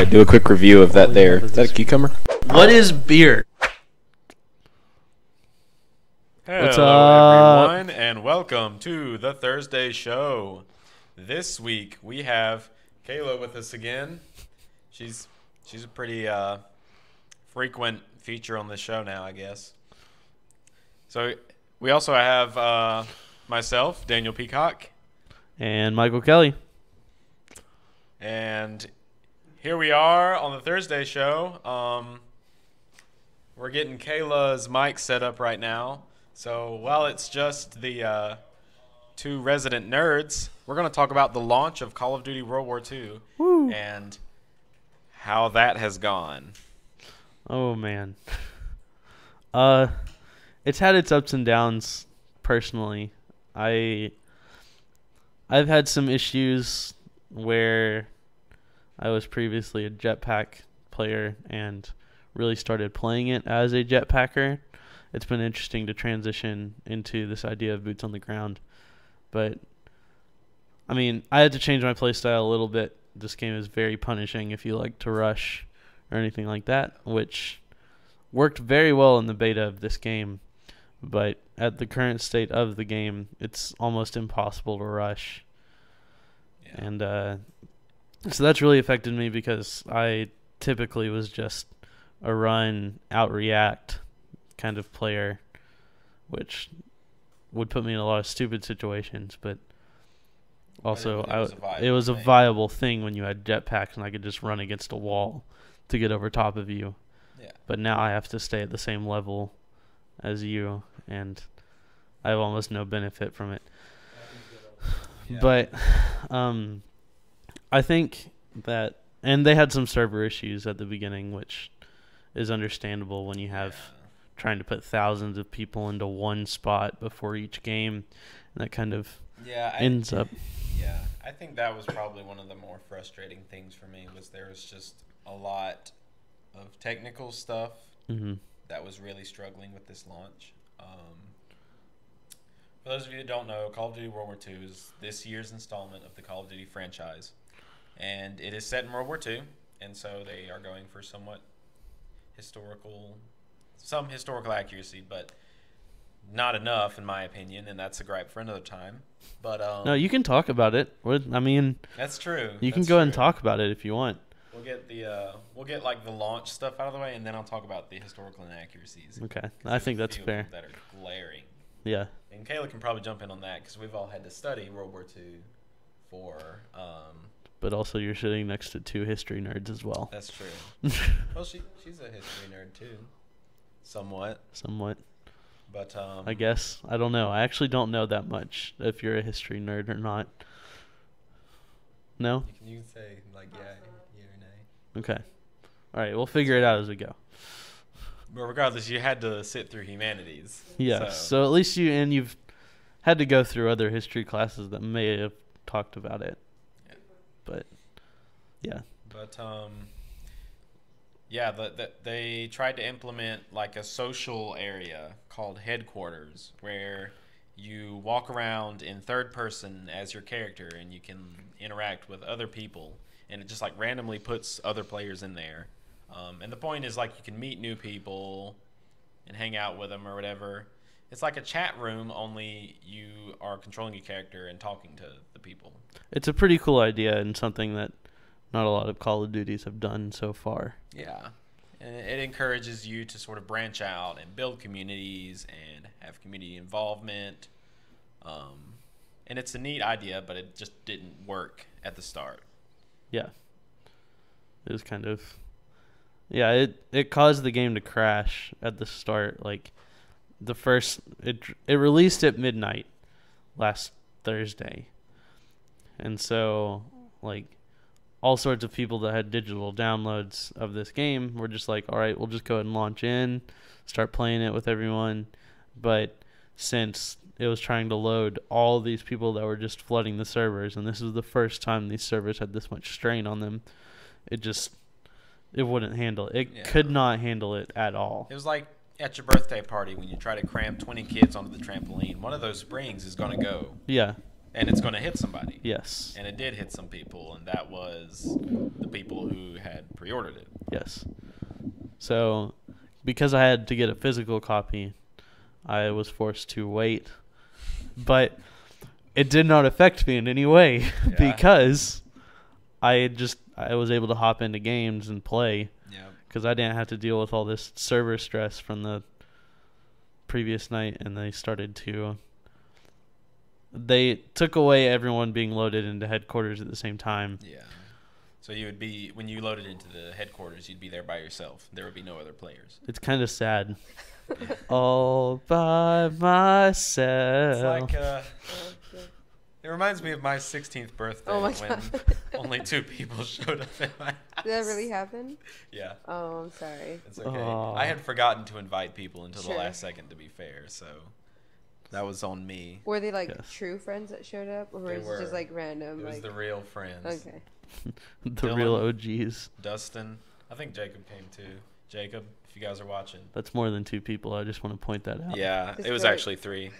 right, do a quick review of that there. Is that a cucumber? What is beer? What's Hello, everyone, and welcome to the Thursday show. This week we have Kayla with us again. She's a pretty frequent feature on this show now, I guess. So we also have myself, Daniel Peacock, and Michael Kelly. and here we are on the Thursday show. We're getting Kayla's mic set up right now. So while it's just the two resident nerds, we're going to talk about the launch of Call of Duty World War II and how that has gone. Oh man. It's had its ups and downs personally. I've had some issues where I was previously a jetpack player and really started playing it as a jetpacker. It's been interesting to transition into this idea of boots on the ground. But, I mean, I had to change my playstyle a little bit. This game is very punishing if you like to rush or anything like that, which worked very well in the beta of this game. But at the current state of the game, it's almost impossible to rush. Yeah. And so that's really affected me because I typically was just a run, out-react kind of player, which would put me in a lot of stupid situations, but also it was a viable thing when you had jetpacks and I could just run against a wall to get over top of you. Yeah. But now I have to stay at the same level as you, and I have almost no benefit from it. Yeah. But I think that, and they had some server issues at the beginning, which is understandable when you have trying to put thousands of people into one spot before each game, and that kind of ends up. Yeah, I think that was probably one of the more frustrating things for me was there was just a lot of technical stuff that was really struggling with this launch. For those of you that don't know, Call of Duty World War II is this year's installment of the Call of Duty franchise, and it is set in World War II, and so they are going for some historical accuracy, but not enough in my opinion, and that's a gripe for another time. But no, you can talk about it. I mean, that's true. You can go ahead and talk about it if you want. We'll get like the launch stuff out of the way, and then I'll talk about the historical inaccuracies. Okay, I think that's fair. That are glaring. Yeah. And Kayla can probably jump in on that because we've all had to study World War II for. But also, you're sitting next to two history nerds as well. That's true. Well, she's a history nerd too. Somewhat. But I guess. I don't know. I actually don't know that much if you're a history nerd or not. No? You can say like yeah or nay. Okay. All right, we'll figure it out as we go. But regardless, you had to sit through humanities. Yeah. So at least you've had to go through other history classes that may have talked about it. Yeah. But yeah. But they tried to implement like a social area called headquarters where you walk around in third person as your character and you can interact with other people, and it just like randomly puts other players in there. And the point is like you can meet new people and hang out with them or whatever. It's like a chat room, only you are controlling your character and talking to the people. It's a pretty cool idea and something that not a lot of Call of Duties have done so far. Yeah. And it encourages you to sort of branch out and build communities and have community involvement. And it's a neat idea, but it just didn't work at the start. Yeah. It was kind of... Yeah, it caused the game to crash at the start. Like, it released at midnight last Thursday. And so, like... all sorts of people that had digital downloads of this game were just like, all right, we'll just go ahead and launch in, start playing it with everyone. But since it was trying to load all these people that were just flooding the servers, and this is the first time these servers had this much strain on them, it wouldn't handle it. It could not handle it at all. It was like at your birthday party when you try to cram 20 kids onto the trampoline. One of those springs is going to go. Yeah. And it's going to hit somebody. Yes. And it did hit some people, and that was the people who had pre-ordered it. Yes. So, because I had to get a physical copy, I was forced to wait. But it did not affect me in any way because I was able to hop into games and play. Yeah. Because I didn't have to deal with all this server stress from the previous night, and they took away everyone being loaded into headquarters at the same time. Yeah. So you would be, when you loaded into the headquarters, you'd be there by yourself. There would be no other players. It's kind of sad. All by myself. It's like, it reminds me of my 16th birthday when only 2 people showed up at my house. Did that really happen? Yeah. Oh, I'm sorry. It's okay. Aw. I had forgotten to invite people until Sure. the last second, to be fair, so that was on me. Were they like Yes. true friends that showed up, or They was were. it just like random? It was like the real friends. okay. The Dylan. real OGs. Dustin. I think Jacob came too. Jacob, if you guys are watching. That's more than 2 people. I just want to point that out. Yeah, Just it was like- actually 3.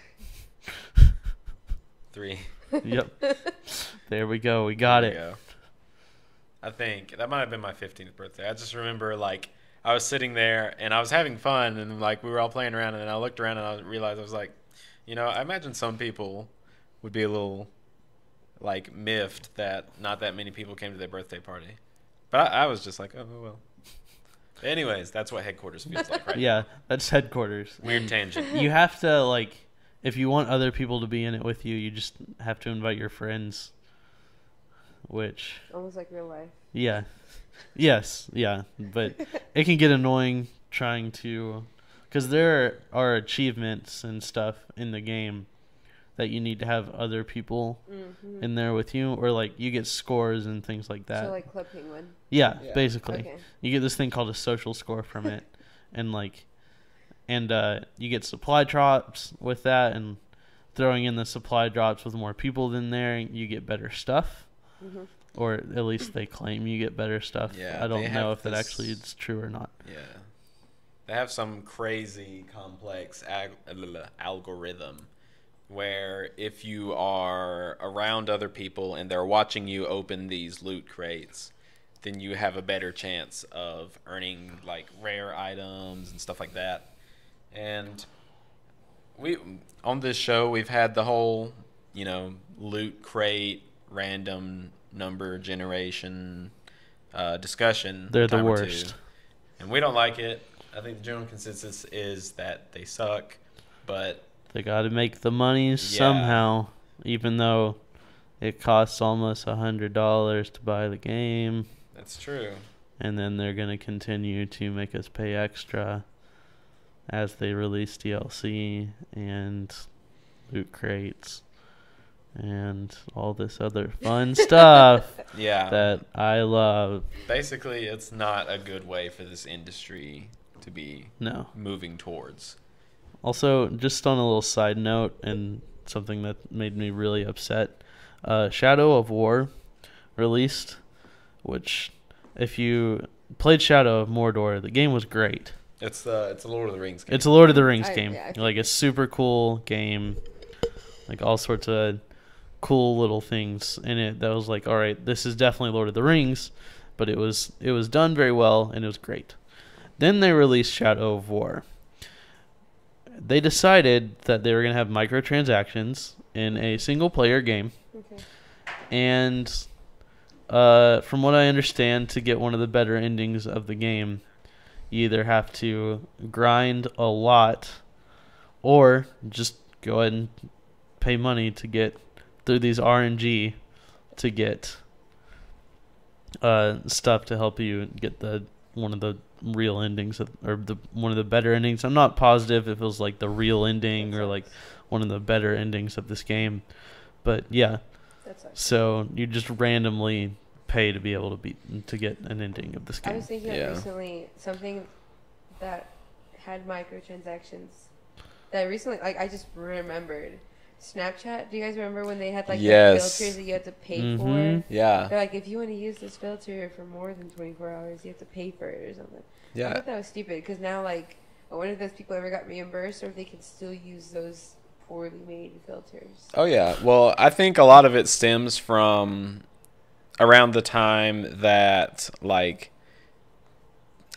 3. Yep. There we go. We got There it. we go. I think that might have been my 15th birthday. I just remember like I was sitting there and I was having fun and like we were all playing around and then I looked around and I realized I was like, you know, I imagine some people would be a little like miffed that not that many people came to their birthday party. But I was just like, oh well. But anyways, that's what headquarters feels like, right? Yeah, that's headquarters. Weird tangent. You have to, like, if you want other people to be in it with you, you just have to invite your friends. Which, Almost like real life. yeah. Yes, yeah. But it can get annoying trying to, because there are achievements and stuff in the game that you need to have other people Mm-hmm. in there with you, or like you get scores and things like that. So like Club Penguin. Yeah, Yeah. basically. Okay. You get this thing called a social score from it, and you get supply drops with that, and throwing in the supply drops with more people in there, you get better stuff, Mm-hmm. or at least they claim you get better stuff. Yeah, I they don't know have if that this- actually is true or not. Yeah. They have some crazy complex algorithm where if you are around other people and they're watching you open these loot crates, then you have a better chance of earning like rare items and stuff like that. And we on this show we've had the whole, you know, loot crate random number generation discussion. They're the time or two. worst. And we don't like it. I think the general consensus is that they suck, but They got to make the money somehow, even though it costs almost $100 to buy the game. that's true. And then they're going to continue to make us pay extra as they release DLC and loot crates and all this other fun stuff Yeah. that I love. Basically, it's not a good way for this industry to be No. moving towards. Also, just on a little side note and something that made me really upset, Shadow of War released, which if you played Shadow of Mordor, the game was great. It's a Lord of the Rings game. It's a Lord of the Rings I- game. yeah, I Like a super cool game. Like all sorts of cool little things in it that was like, all right, this is definitely Lord of the Rings, but it was done very well and it was great. Then they released Shadow of War. They decided that they were going to have microtransactions in a single player game. Okay. And from what I understand, to get one of the better endings of the game, you either have to grind a lot or just go ahead and pay money to get through these RNG to get stuff to help you get one of the real endings one of the better endings. I'm not positive if it was like the real ending or like one of the better endings of this game, but yeah. That sucks. So you just randomly pay to be able to get an ending of this I game. was thinking Yeah. of recently something that had microtransactions that recently, like, I just remembered. Snapchat. Do you guys remember when they had like the Yes. filters that you had to pay Mhm. for? Yeah. They're like, if you want to use this filter for more than 24 hours, you have to pay for it or something. I Yeah. thought that was stupid because now, like, I wonder if those people ever got reimbursed or if they can still use those poorly made filters. Oh yeah. Well, I think a lot of it stems from around the time that like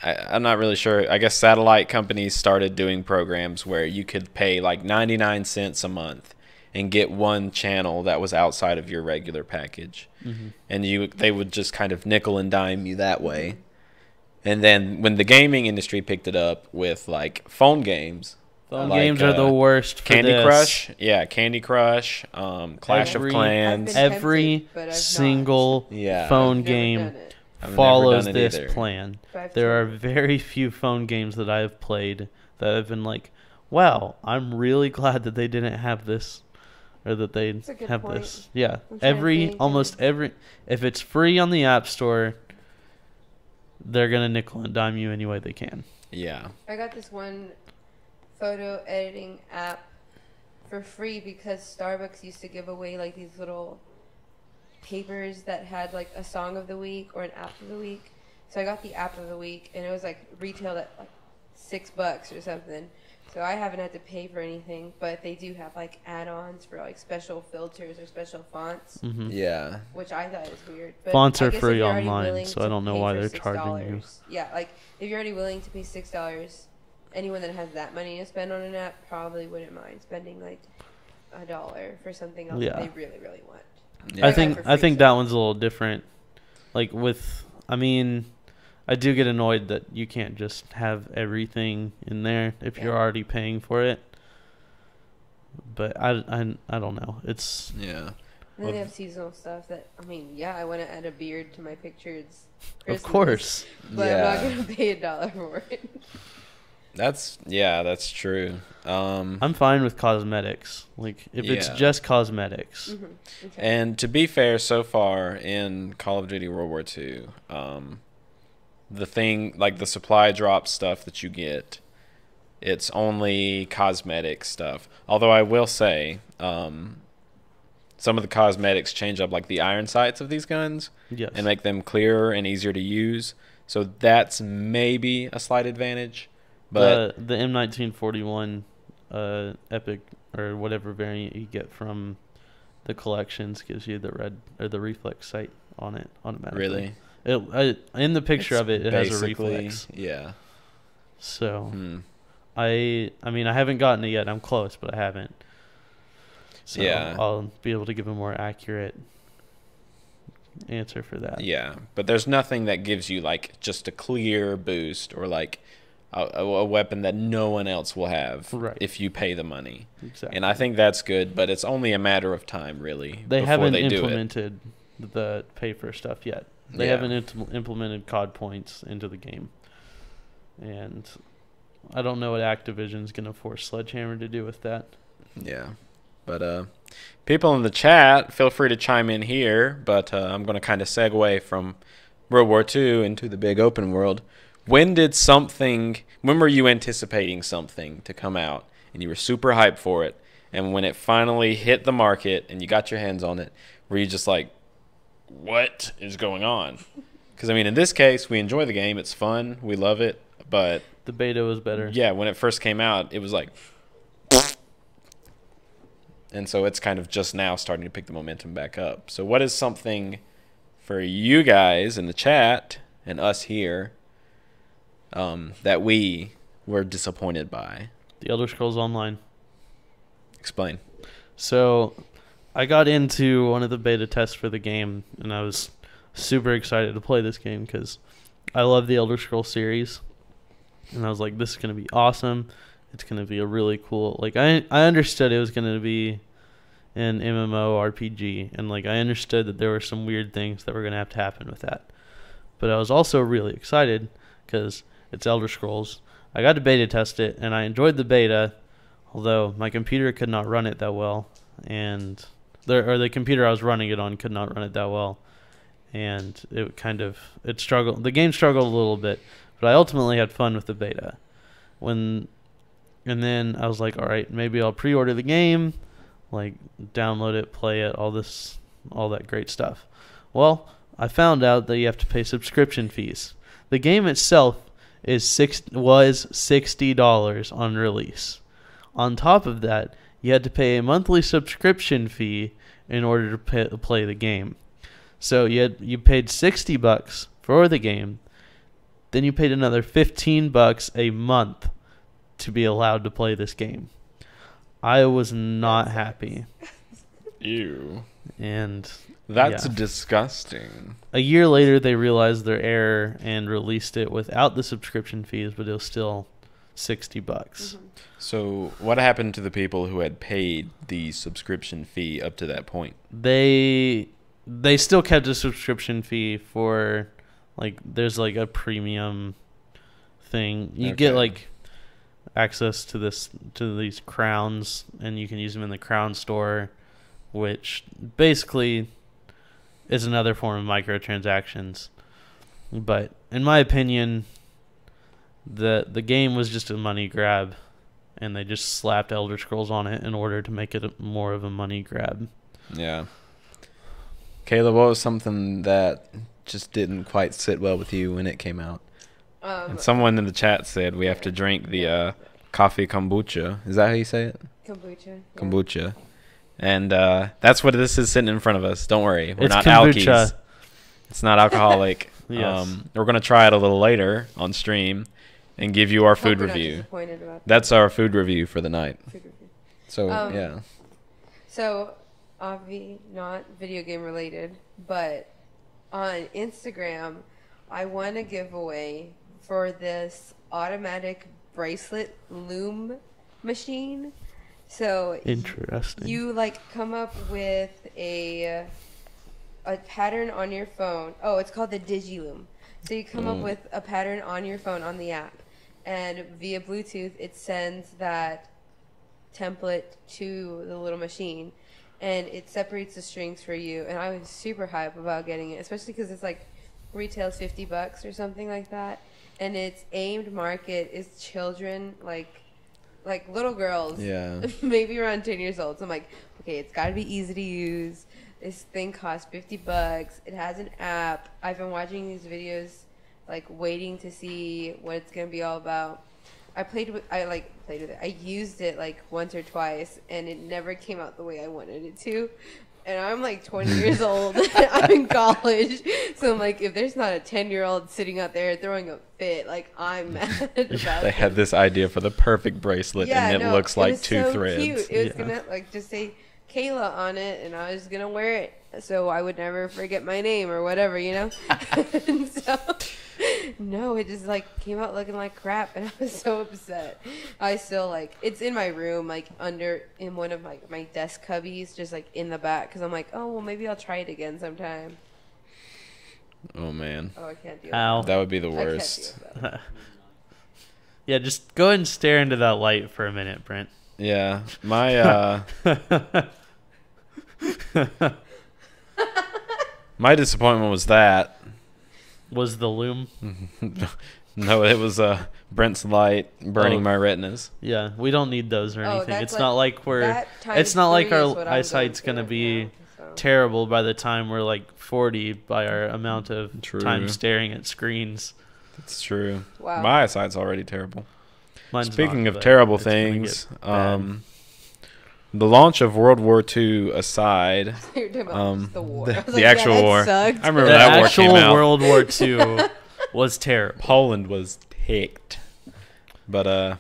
I'm not really sure. I guess satellite companies started doing programs where you could pay like 99 cents a month and get one channel that was outside of your regular package. Mm-hmm. And they would just kind of nickel and dime you that way. And then when the gaming industry picked it up with like phone games, Phone like, games are the worst. For Candy this. Crush, yeah, Candy Crush, Clash of Every- Clans. I've been Every tempted, but I've not. single Yeah. phone I've never game done it. I've never follows done it this either. plan. But I've There are tried. very few phone games that I have played that have been like, wow, I'm really glad that they didn't have this, or that they That's a good have point. this. Yeah, I'm trying to think. almost every, if it's free on the App Store, they're gonna nickel and dime you any way they can. Yeah. I got this one photo editing app for free because Starbucks used to give away like these little papers that had like a song of the week or an app of the week. So I got the app of the week and it was like retailed at like $6 or something. So I haven't had to pay for anything, but they do have like add-ons for like special filters or special fonts, Hmm. Yeah. which I thought was weird. But Fonts I are guess if free you're already online, willing so I to don't know pay why for they're charging you. $6, yeah, like if you're already willing to pay $6, anyone that has that money to spend on an app probably wouldn't mind spending like $1 for something else Yeah. that they really, really want. Yeah. I got it think for I free, think so- that one's a little different. Like with, I mean, I do get annoyed that you can't just have everything in there if you're Yeah. already paying for it. But I don't know. It's Yeah. And Well, then they have seasonal stuff that, I mean, yeah, I want to add a beard to my picture. It's of Christmas, course. But Yeah. I'm not going to pay $1 for it. That's true. I'm fine with cosmetics. Like if it's Yeah. just cosmetics. Mhm. Okay. And to be fair, so far in Call of Duty World War II, the thing like the supply drop stuff that you get, it's only cosmetic stuff. Although I will say, some of the cosmetics change up like the iron sights of these guns Yes. and make them clearer and easier to use. So that's maybe a slight advantage. But the M1941 epic or whatever variant you get from the collections gives you the red or the reflex sight on it automatically. really, In the picture It's of it has a basically- reflex. Yeah. So Hmm. I mean I haven't gotten it yet. I'm close, but I haven't. So Yeah. I'll be able to give a more accurate answer for that. Yeah, but there's nothing that gives you like just a clear boost or like a weapon that no one else will have Right. if you pay the money. Exactly. And I think that's good, but it's only a matter of time, really. They before haven't they do it. implemented the pay for stuff yet. They Yeah. haven't implemented COD points into the game. And I don't know what Activision's going to force Sledgehammer to do with that. Yeah, but people in the chat, feel free to chime in here. But I'm going to kind of segue from World War II into the big open world. When were you anticipating something to come out and you were super hyped for it, and when it finally hit the market and you got your hands on it, were you just like, what is going on? Because I mean, in this case, we enjoy the game. It's fun. We love it. But The beta was better. yeah, when it first came out, it was like, and so it's kind of just now starting to pick the momentum back up. So what is something for you guys in the chat and us here that we were disappointed by? The Elder Scrolls Online. Explain. So I got into one of the beta tests for the game, and I was super excited to play this game because I love the Elder Scrolls series. And I was like, this is going to be awesome. It's going to be a really cool... Like, I understood it was going to be an MMO RPG, and like I understood that there were some weird things that were going to have to happen with that. But I was also really excited because it's Elder Scrolls. I got to beta test it, and I enjoyed the beta, although my computer could not run it that well, and the computer I was running it on could not run it that well, and it struggled. The game struggled a little bit, but I ultimately had fun with the beta. And then I was like, all right, maybe I'll pre-order the game, like download it, play it, all that great stuff. Well, I found out that you have to pay subscription fees. The game itself was $60 on release. On top of that, you had to pay a monthly subscription fee in order to play the game. So you paid $60 for the game, then you paid another $15 a month to be allowed to play this game. I was not happy. Ew. And That's yeah. disgusting. A year later, they realized their error and released it without the subscription fees, but it was still $60. So what happened to the people who had paid the subscription fee up to that point? They still kept a subscription fee for, like, there's like a premium thing. You get Okay. like access to these crowns, and you can use them in the crown store, which basically is another form of microtransactions. But in my opinion, the game was just a money grab, and they just slapped Elder Scrolls on it in order to make it more of a money grab. Yeah. Caleb, what was something that just didn't quite sit well with you when it came out? And someone in the chat said we have to drink the coffee kombucha. Is that how you say it? Kombucha. Yeah. Kombucha. And that's what this is sitting in front of us. Don't worry. We're It's not kombucha. alkies. It's not alcoholic. Yes. We're going to try it a little later on stream and give you our Hope food we're not review. disappointed about That's our food review for the night. food review. So, Um, yeah. So, obviously not video game related, but on Instagram, I won a giveaway for this automatic bracelet loom machine. So Interesting. you like come up with a pattern on your phone. Oh, it's called the DigiLoom. So you come up with a pattern on your phone on the app, and via Bluetooth it sends that template to the little machine, and it separates the strings for you. And I was super hype about getting it, especially because it's like retails $50 or something like that, and its aimed market is children, like little girls, Yeah. maybe around 10 years old. So I'm like, okay, it's got to be easy to use. This thing costs $50. It has an app. I've been watching these videos, like waiting to see what it's gonna be all about. I played with it. I used it like once or twice, and it never came out the way I wanted it to. And I'm like 20 years old. I'm in college, so I'm like, if there's not a 10-year-old sitting out there throwing a fit, like I'm mad about They it. had this idea for the perfect bracelet, and it no, looks it like was two so threads. Cute. It was Yeah. gonna like just say Kayla on it, and I was gonna wear it so I would never forget my name or whatever, you know. And so, no, it just like came out looking like crap, and I was so upset. I still like it's in my room, like in one of my desk cubbies, just like in the back, because I'm like, oh well, maybe I'll try it again sometime. Oh, man. Oh, I can't deal. Ow. With That would be the that. I can't worst. deal with that. Yeah, just go ahead and stare into that light for a minute, Brent. Yeah. My my disappointment was that. Was the loom? No, it was Brent's light burning Oh. my retinas. Yeah, we don't need those or Oh, anything. that's It's like- not like we're. That times It's not like 3 is our what I'm going eyesight's gonna through be now, so. terrible by the time we're like 40 by our amount of True. time staring at screens. That's true. Wow. My eyesight's already terrible. Mine's Speaking not, of but terrible it's gonna things, get bad. the launch of World War II aside, You're talking about just the war. I was the like, yeah, actual that war. sucked. I remember the that war actual came out. World War II was terrible. Poland was ticked. But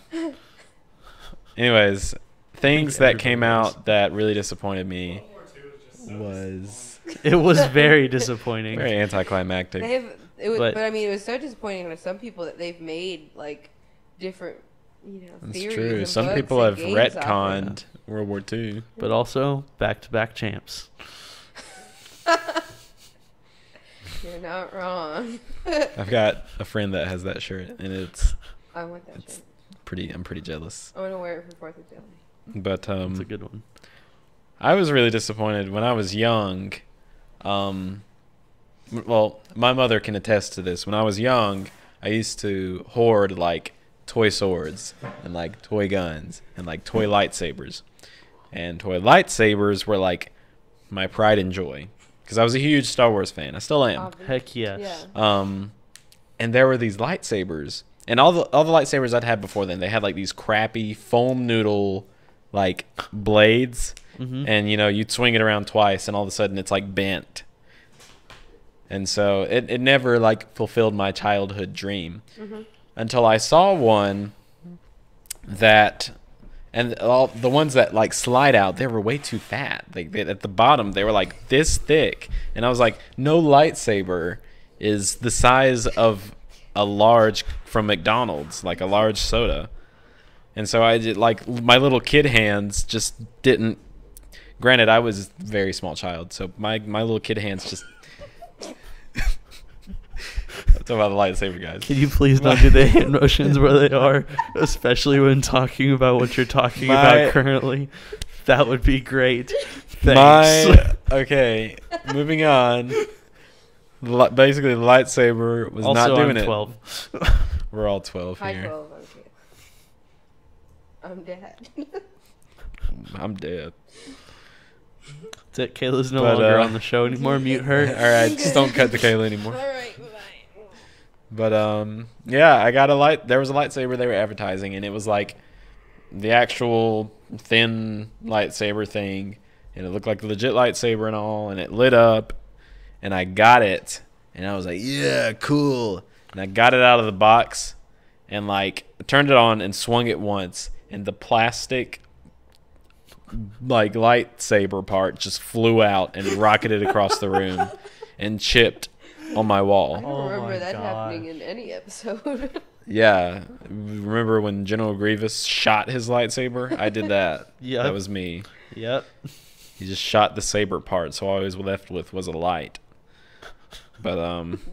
anyways, things that came everybody was. out that really disappointed me was It was very disappointing. very anticlimactic. They have, But- but I mean, it was so disappointing to some people that they've made like different, That's theories. true. And Some books people and have games off it. retconned World War II. But also back-to-back champs. You're not wrong. I've got a friend that has that shirt, and it's I want that It's- shirt. I'm pretty jealous. I want to wear it for 4th of July. But It's a good one. I was really disappointed when I was young. Well, my mother can attest to this. When I was young, I used to hoard like toy swords and like toy guns and like toy lightsabers. And toy lightsabers were like my pride and joy because I was a huge Star Wars fan. I still am. Obvious. Heck yes. Yeah. And there were these lightsabers, and all the lightsabers I'd had before then, they had like these crappy foam noodle like blades, Mm-hmm. and you'd swing it around twice, and all of a sudden it's like bent. And so it never like fulfilled my childhood dream until I saw one that, and all the ones that like slide out, they were way too fat. At the bottom, they were like this thick, and I was like, no lightsaber is the size of a large from McDonald's, like a large soda. And so I did, like, my little kid hands just didn't. Granted, I was a very small child, so my little kid hands just. I'm talking about the lightsaber, guys. Can you please not do the hand motions where they are, especially when talking about what you're talking about currently? That would be great. Thanks. Okay, moving on. Basically, the lightsaber was Also, not doing I'm it. 12. We're all 12 Hi, here. 12. I'm dead. I'm dead. That's it. Kayla's no But, longer on the show anymore. Mute her. All right, just don't cut to Kayla anymore. All right, bye. But yeah, I got a light. There was a lightsaber they were advertising, and it was like the actual thin lightsaber thing, and it looked like a legit lightsaber and all, and it lit up, and I got it, and I was like, yeah, cool. And I got it out of the box, and like turned it on and swung it once, and the plastic like lightsaber part just flew out and rocketed across the room and chipped on my I wall. don't Oh remember my that gosh. happening in any episode. Yeah. Remember when General Grievous shot his lightsaber? I did that. Yep. That was me. Yep. He just shot the saber part, so all I was left with was a light. But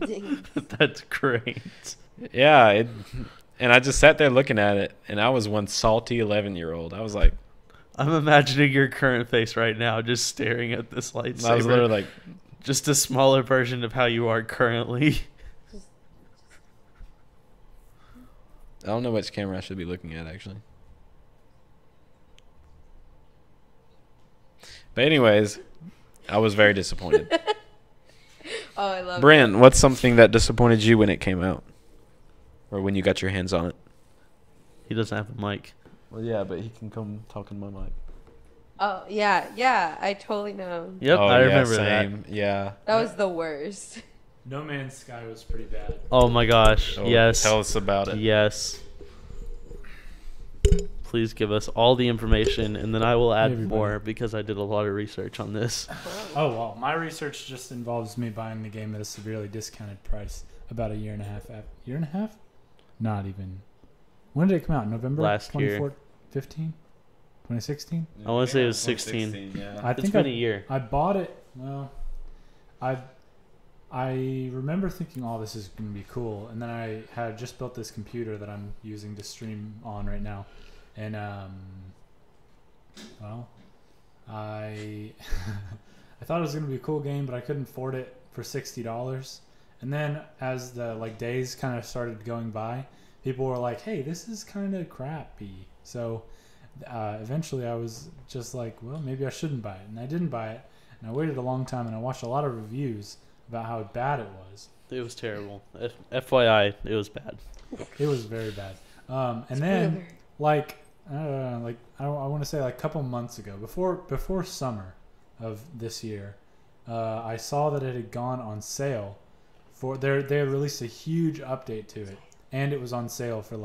Dang. That's great. yeah, and I just sat there looking at it, and I was one salty 11-year-old. I was like, I'm imagining your current face right now, just staring at this lightsaber. I was literally like, Just a smaller version of how you are currently. I don't know which camera I should be looking at, actually. But anyways, I was very disappointed. Oh, I love Brent, what's something that disappointed you when it came out? Or when you got your hands on it? He doesn't have a mic. Well, yeah, but he can come talk in my mic. Oh, yeah, I totally know. Yep, Oh, I yeah, remember same. Yeah. That was the worst. No Man's Sky was pretty bad. Oh my gosh. Oh, Yes. Tell us about it. Yes. Please give us all the information, and then I will add Everybody. more because I did a lot of research on this. Oh, well, my research just involves me buying the game at a severely discounted price about a year and a half. Year and a half? Not even. When did it come out? November? Last year. 2015? 2016? I wanna say it was 16. Yeah. I It's think been a year. I bought it. Well, I remember thinking, "Oh, this is gonna be cool," and then I had just built this computer that I'm using to stream on right now, and well, I I thought it was gonna be a cool game, but I couldn't afford it for $60. And then as the days kind of started going by, people were like, "Hey, this is kind of crappy." So eventually, I was just like, "Well, maybe I shouldn't buy it," and I didn't buy it. And I waited a long time, and I watched a lot of reviews about how bad it was. It was terrible. FYI, it was bad. It was very bad. And then, I want to say a couple months ago, before summer of this year, I saw that it had gone on sale. They released a huge update to it, and it was on sale for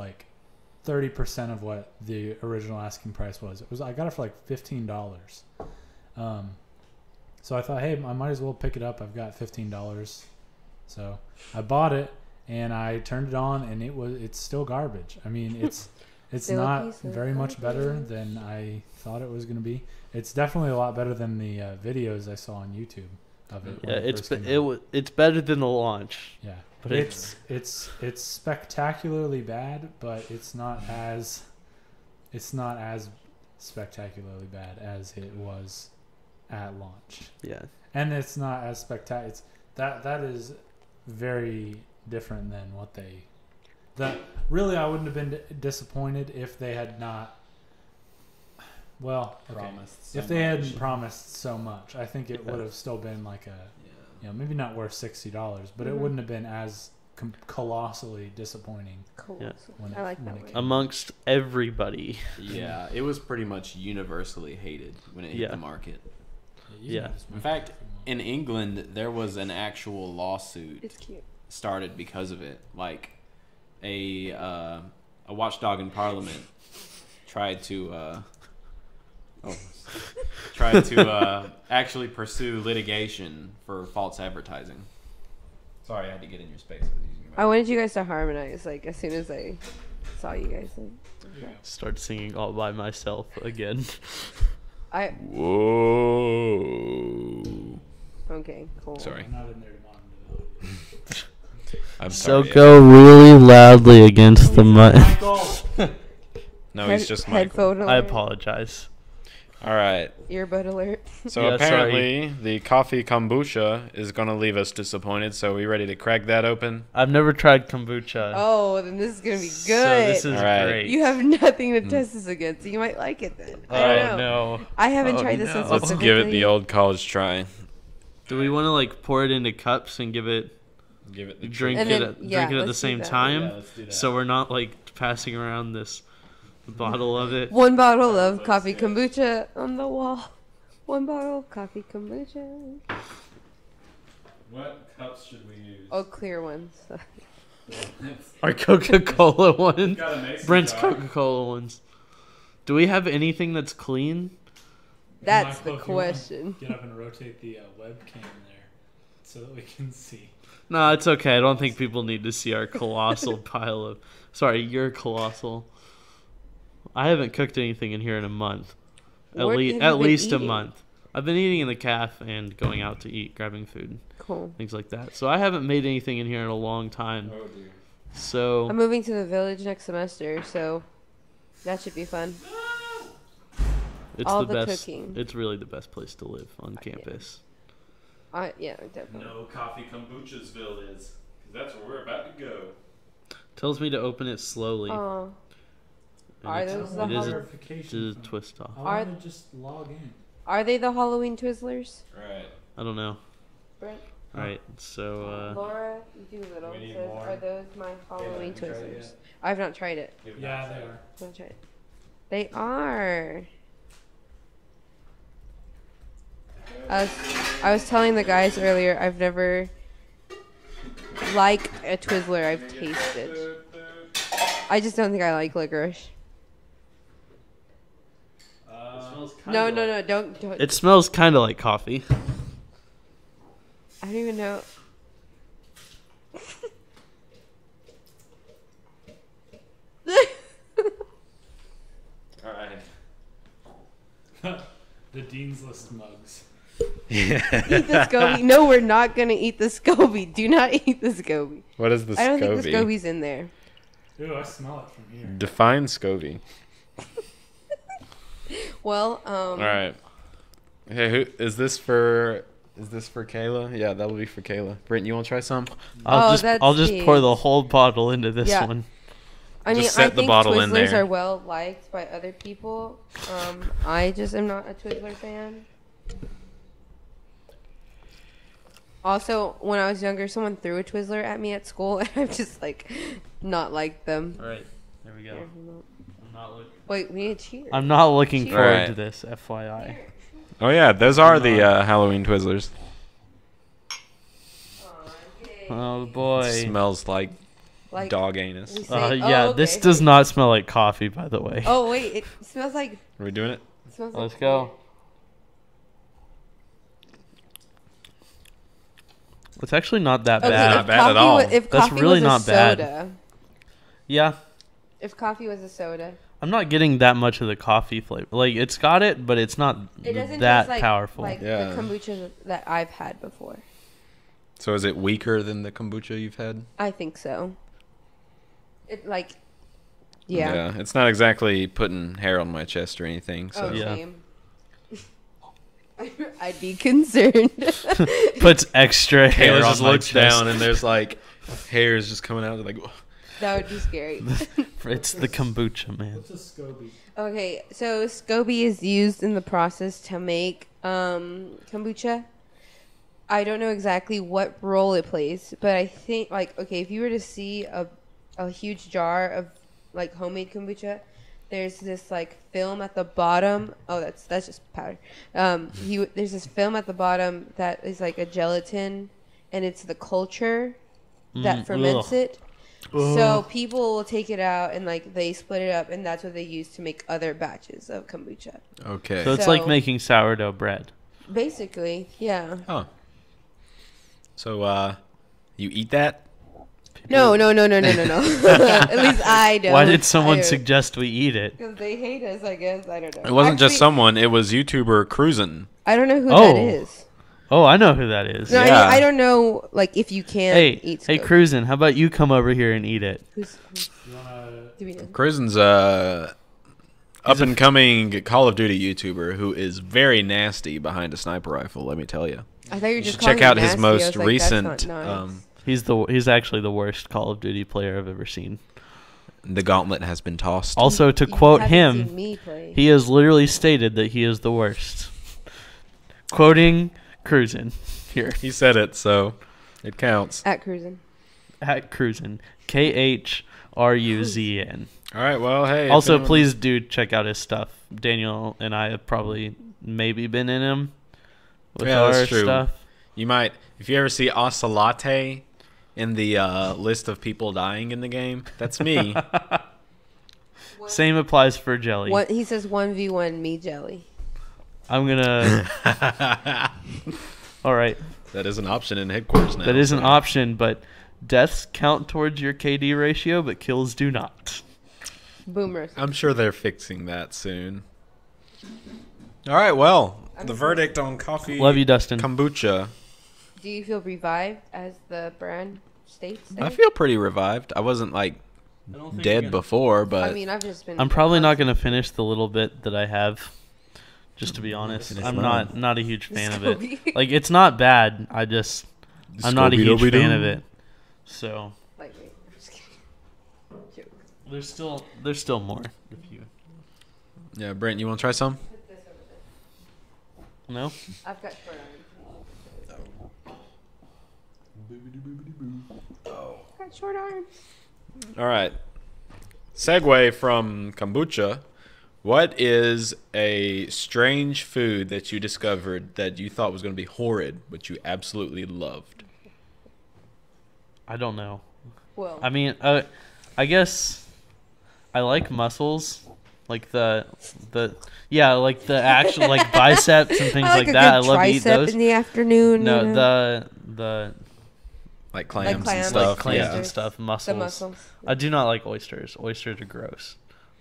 30% of what the original asking price was. I got it for $15. So I thought, hey, I might as well pick it up. I've got $15. So I bought it and I turned it on, and it's still garbage. I mean, it's Still a not piece of very much better garbage. than I thought it was going to be. It's definitely a lot better than the videos I saw on YouTube of it. Yeah, when it first came out. it's better than the launch. Yeah, But it's spectacularly bad, but it's not as spectacularly bad as it was at launch, Yeah. and it's not as spectacular. That is very different than what they. Really, I wouldn't have been disappointed if they had not. Well, okay. Promised If so they much. hadn't promised so much, I think it would have still been maybe not worth $60, but it Mhm. wouldn't have been as colossally disappointing. Cool. Yeah. When I like when that it word. came Amongst everybody. Yeah, it was pretty much universally hated when it hit Yeah. the market. You Yeah. can just In move fact, it if you want. in England, there was an actual lawsuit It's cute. started because of it. Like a watchdog in Parliament tried to actually pursue litigation for false advertising. Sorry, I had to get in your space. I wanted you guys to harmonize, like, as soon as I saw you guys. Like, Start singing all by myself again. Whoa. Okay, cool. Sorry. I'm not in there to monitor the audio. I'm So sorry. go really loudly against the mic. Michael! No, he's just Michael. headphone alert. I apologize. All right. Earbud alert. So Yeah, apparently the coffee kombucha is going to leave us disappointed. So we ready to crack that open? I've never tried kombucha. Oh, then this is gonna be good. So this is All right. great. You have nothing to test this against, so you might like it then. I Oh don't know. no. I haven't Oh, tried this no. one Let's specifically. give it the old college try. Do we want to like pour it into cups and give it Give it the drink And it then- at, yeah, drink it at the let's do same that. time? Yeah, let's do that. So we're not like passing around this bottle of it. One bottle of coffee kombucha on the wall. One bottle of coffee kombucha. What cups should we use? Oh, clear ones. Our Coca-Cola one. Got a mason Brent's jar. Coca-Cola ones. Do we have anything that's clean? That's Michael, the if you wanna question. Get up and rotate the webcam there so that we can see. No, it's okay. I don't think people need to see our colossal pile of. Sorry, your colossal. I haven't cooked anything in here in a month. What have you At been least a eating? month. I've been eating in the calf and going out to eat, grabbing food, Cool. things like that. So I haven't made anything in here in a long time. Oh dear. So I'm moving to the village next semester, so that should be fun. it's all the the best. cooking. It's really the best place to live on campus. Yeah, definitely. No coffee kombuchasville is, because that's where we're about to go. Tells me to open it slowly. Oh, and are it's- those the it is a, verification it is a from- twist off. I Are- want to just log in. are they the Halloween Twizzlers? Right. I don't know. Brent? All right, so Laura Doolittle We need says, more. "Are those my Halloween haven't tried it Twizzlers?" yet. I've not tried it. Yeah, they are. I've not tried it. They are. I was telling the guys earlier, I've never like a Twizzler I've tasted. I just don't think I like licorice. No, don't. it smells kind of like coffee. I don't even know. All right. The Dean's List mugs. Eat the SCOBY. No, we're not gonna eat the SCOBY. Do not eat the SCOBY. What is the SCOBY? I don't think the SCOBY's in there. Ooh, I smell it from here. Define SCOBY. Well, All right. Hey, who is this for? Is this for Kayla? Yeah, that'll be for Kayla. Brent, you want to try some? Oh, that's I'll just pour cheap. the whole bottle into this Yeah. one. I mean, Just set I the think bottle in Twizzlers there. are well liked by other people. I just am not a Twizzler fan. Also, when I was younger, someone threw a Twizzler at me at school, and I've just like not liked them. All right, there we go. Here, I'm not, wait, we need to cheer. I'm not looking Cheers. forward Alright. to this, FYI. Oh yeah, those are the Halloween Twizzlers. Oh boy. Smells like Like dog anus. we say, Yeah, oh, this okay. does not smell like coffee, by the way. Oh wait, it smells like. Are we doing it? It smells Let's like go. It's actually not that Okay, bad. Not if bad coffee at all. if That's coffee really was not a bad. soda, Yeah, if coffee was a soda, I'm not getting that much of the coffee flavor. Like, it's got it, but it's not it doesn't that taste like, powerful. like Yeah. the kombucha that I've had before. So is it weaker than the kombucha you've had? I think so. It like, yeah. It's not exactly putting hair on my chest or anything. So Oh, Yeah. same. I'd be concerned. Puts extra hair Kayla on just my looks chest. down and there's like hairs just coming out. Like, That would be scary. It's the kombucha, man. What's a SCOBY? Okay, so SCOBY is used in the process to make kombucha. I don't know exactly what role it plays, but I think like okay, if you were to see a huge jar of like homemade kombucha, there's this like film at the bottom. Oh, that's just powder. There's this film at the bottom that is like a gelatin, and it's the culture that ferments ugh. it. So people will take it out and like they split it up, and that's what they use to make other batches of kombucha. Okay. So it's So- like making sourdough bread. Basically, yeah. Oh. So, you eat that? No. At least I don't. Why did someone I suggest we eat it? Because they hate us, I guess. I don't know. It wasn't just Actually, someone. It was YouTuber Cruisin'. I don't know who Oh. that is. Oh, I know who that is. No, Yeah. I don't know. Like, if you can Hey, eat. hey, scoby. Cruisin', how about you come over here and eat it? Who's You wanna? do we know? Cruisin's up and coming Call of Duty YouTuber who is very nasty behind a sniper rifle. Let me tell you. I thought you were You just should check calling out him his nasty. I was most like, recent. That's not nice. He's actually the worst Call of Duty player I've ever seen. The gauntlet has been tossed. Also, to You quote haven't seen him, me play. he has literally stated that he is the worst. Quoting Cruisin' here He said it, so it counts. At cruising. at Cruisin', KHRUZN. All right. Well, hey. if Also, anyone- please do check out his stuff. Daniel and I have probably maybe been in him with Yeah, our that's true. stuff. You might, if you ever see Ocelate in the list of people dying in the game, that's me. Same applies for Jelly. What he says 1v1 me jelly. I'm gonna. All right, That is an option in headquarters now. that is an so- option, but deaths count towards your KD ratio, but kills do not. Boomers. I'm sure they're fixing that soon. All right. Well, the verdict on coffee. Love you, Dustin. Kombucha. Do you feel revived as the brand states? I feel pretty revived. I wasn't like dead before, but I mean, I've just been. I'm probably not gonna finish the little bit that I have. Just to be honest, Finish I'm what? not a huge fan of it. Scooby. Like, it's not bad. I'm not a huge Scooby-Dooby-Doo. fan of it. So Like, wait, I'm just kidding. Joke. there's still more. If you yeah, Brent, you want to try some? Put this over there. no, I've got short arms. Got short arms. All right. Segue from kombucha. What is a strange food that you discovered that you thought was going to be horrid, but you absolutely loved? I don't know. Well, I mean, I guess I like mussels, like the like the actual like biceps and things I like a that. I good love to eat tricep those. in the afternoon. No, you know? the Like clams, clams. and stuff. like clams yeah. and stuff, the mussels. mussels. I do not like oysters. Oysters are gross,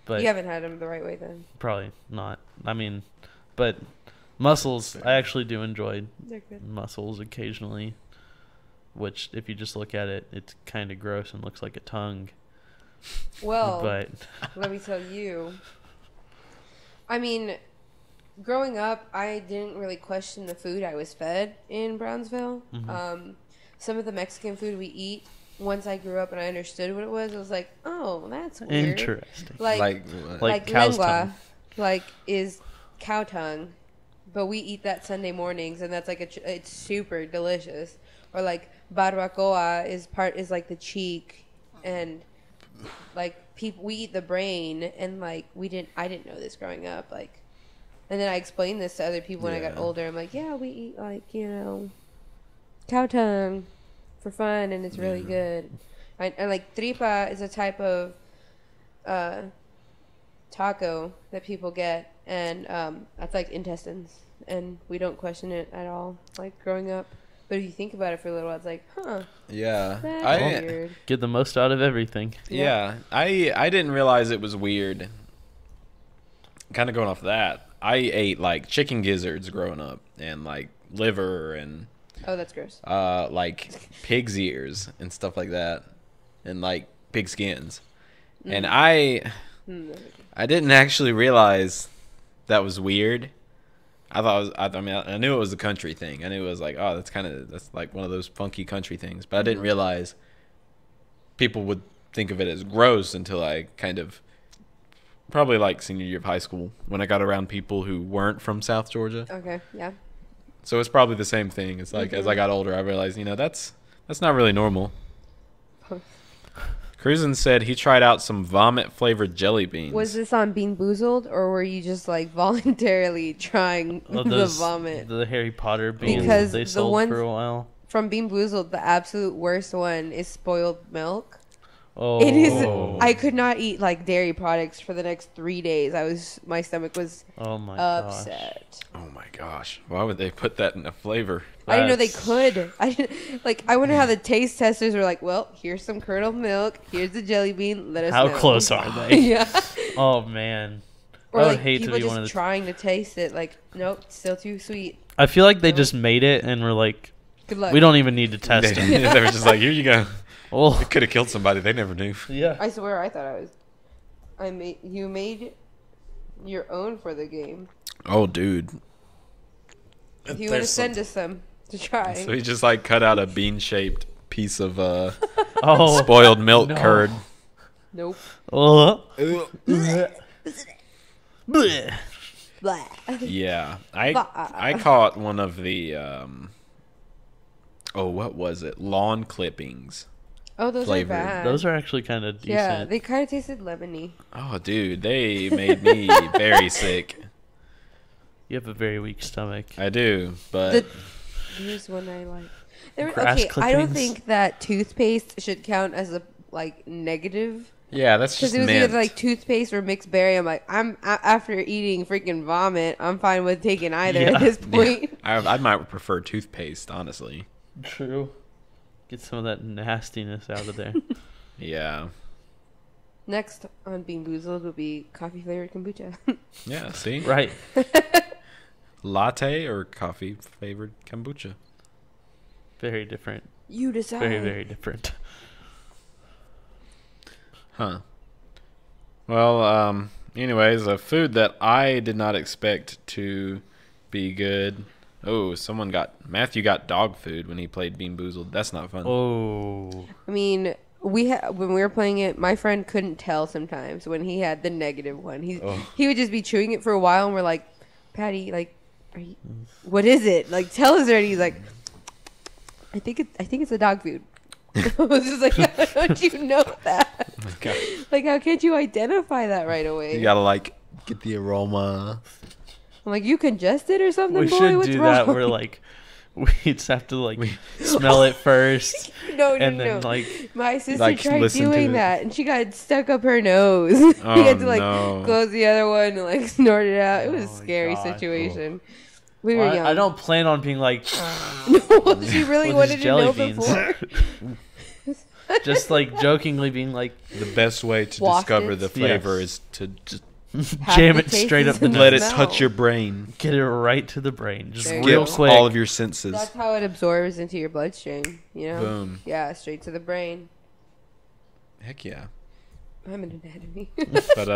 but You haven't had them the right way then. probably not. I mean, but mussels, I actually do enjoy They're good. mussels occasionally. Which, if you just look at it, it's kind of gross and looks like a tongue. Well, But let me tell you. I mean, growing up, I didn't really question the food I was fed in Brownsville. Mhm. Some of the Mexican food we eat, once I grew up and I understood what it was, I was like, oh, that's weird. interesting. Like Like cow's lengua, tongue. like is cow tongue, but we eat that Sunday mornings, and that's like it's super delicious. Or like barbacoa is like the cheek, and like people we eat the brain, and like I didn't know this growing up, like, and then I explained this to other people when I got Yeah. older. I'm like, yeah, we eat like cow tongue for fun, and it's really good. And like tripa is a type of taco that people get, and that's like intestines, and we don't question it at all, like growing up. But if you think about it for a little while, it's like, huh, Yeah. that's weird. Get the most out of everything. Yeah. I didn't realize it was weird. Kind of going off that, I ate like chicken gizzards growing up, and like liver and Oh, that's gross. like pig's ears and stuff like that, and like pig skins. And I didn't actually realize that was weird. I thought I knew it was a country thing. I knew it was like, oh, that's like one of those funky country things. But I didn't realize people would think of it as gross until I kind of probably like senior year of high school when I got around people who weren't from South Georgia. Okay, yeah. So it's probably the same thing. It's like as I got older, I realized, that's not really normal. Cruisin said he tried out some vomit flavored jelly beans. Was this on Bean Boozled, or were you just like voluntarily trying Oh, the those- vomit? The Harry Potter beans Because they the sold ones- for a while. From Bean Boozled, the absolute worst one is spoiled milk. Oh. It is. I could not eat like dairy products for the next 3 days. My stomac was Oh my gosh. upset. Oh my gosh. Why would they put that in a flavor? I didn't know they That's- could. I didn't, like. I wonder how the taste testers were like. Well, here's some curdled milk. Here's the jelly bean. Let us How know. close are they? Yeah. Oh man. Or I would like hate to people be just one of the- trying to taste it. Like, nope, still too sweet. I feel like they No. just made it and were like, Good luck. we don't even need to They, test it. they were just like, here you go. Oh. It could have killed somebody. They never knew. Yeah. I swear, I thought I was. You made your own for the game. Oh, dude. If you want to send us some to try. So he just like cut out a bean-shaped piece of Oh. spoiled milk No. curd. Nope. Oh. Blech. Blah. Yeah, Bah. I caught one of the what was it? Lawn clippings. Oh, those Flavored. are bad. Those are actually kind of decent. Yeah, they kind of tasted lemony. Oh, dude, they made me very sick. You have a very weak stomach. I do, but The, here's one I like. Grass Okay, I don't clippings? think that toothpaste should count as a like negative yeah, that's because just it was mint. either like toothpaste or mixed berry. I'm like, after eating freaking vomit, I'm fine with taking either Yeah. at this point. I might prefer toothpaste, honestly. True. Get some of that nastiness out of there. Yeah, Next on Bean Boozled will be coffee flavored kombucha. yeah. See, Right. latte or coffee flavored kombucha. Very different. You decide. Very, very different. Huh. Well, anyways, a food that I did not expect to be good. Oh, Matthew got dog food when he played Bean Boozled. That's not fun. Oh. I mean, when we were playing it, my friend couldn't tell sometimes when he had the negative one. He would just be chewing it for a while, and we're like, Patty, like, what is it? Like, tell us already. He's like, I think it's a dog food. I was just like, how don't you know that? Oh my God. Like, how can't you identify that right away? You gotta like get the aroma. I'm like, you congested or something, We boy? should What's do wrong? that where like we just have to like smell it first no, and then like my sister like, tried listen to doing it. that, and she got stuck up her nose. Oh, we had to like no. close the other one and like snort it out. It was Oh a my scary God. situation. We were young. I don't plan on being like No, she really with wanted his to know jelly beans. before. just like jokingly being like The best way to Waft discover it? the flavor Yes. is to just Half jam the it taste straight is up the in nose. let it smell. touch your brain. Get it right to the brain. Just There you real go. quick. All of your senses. That's how it absorbs into your bloodstream. You know? Boom. Yeah, straight to the brain. Heck yeah. I'm an anatomy. But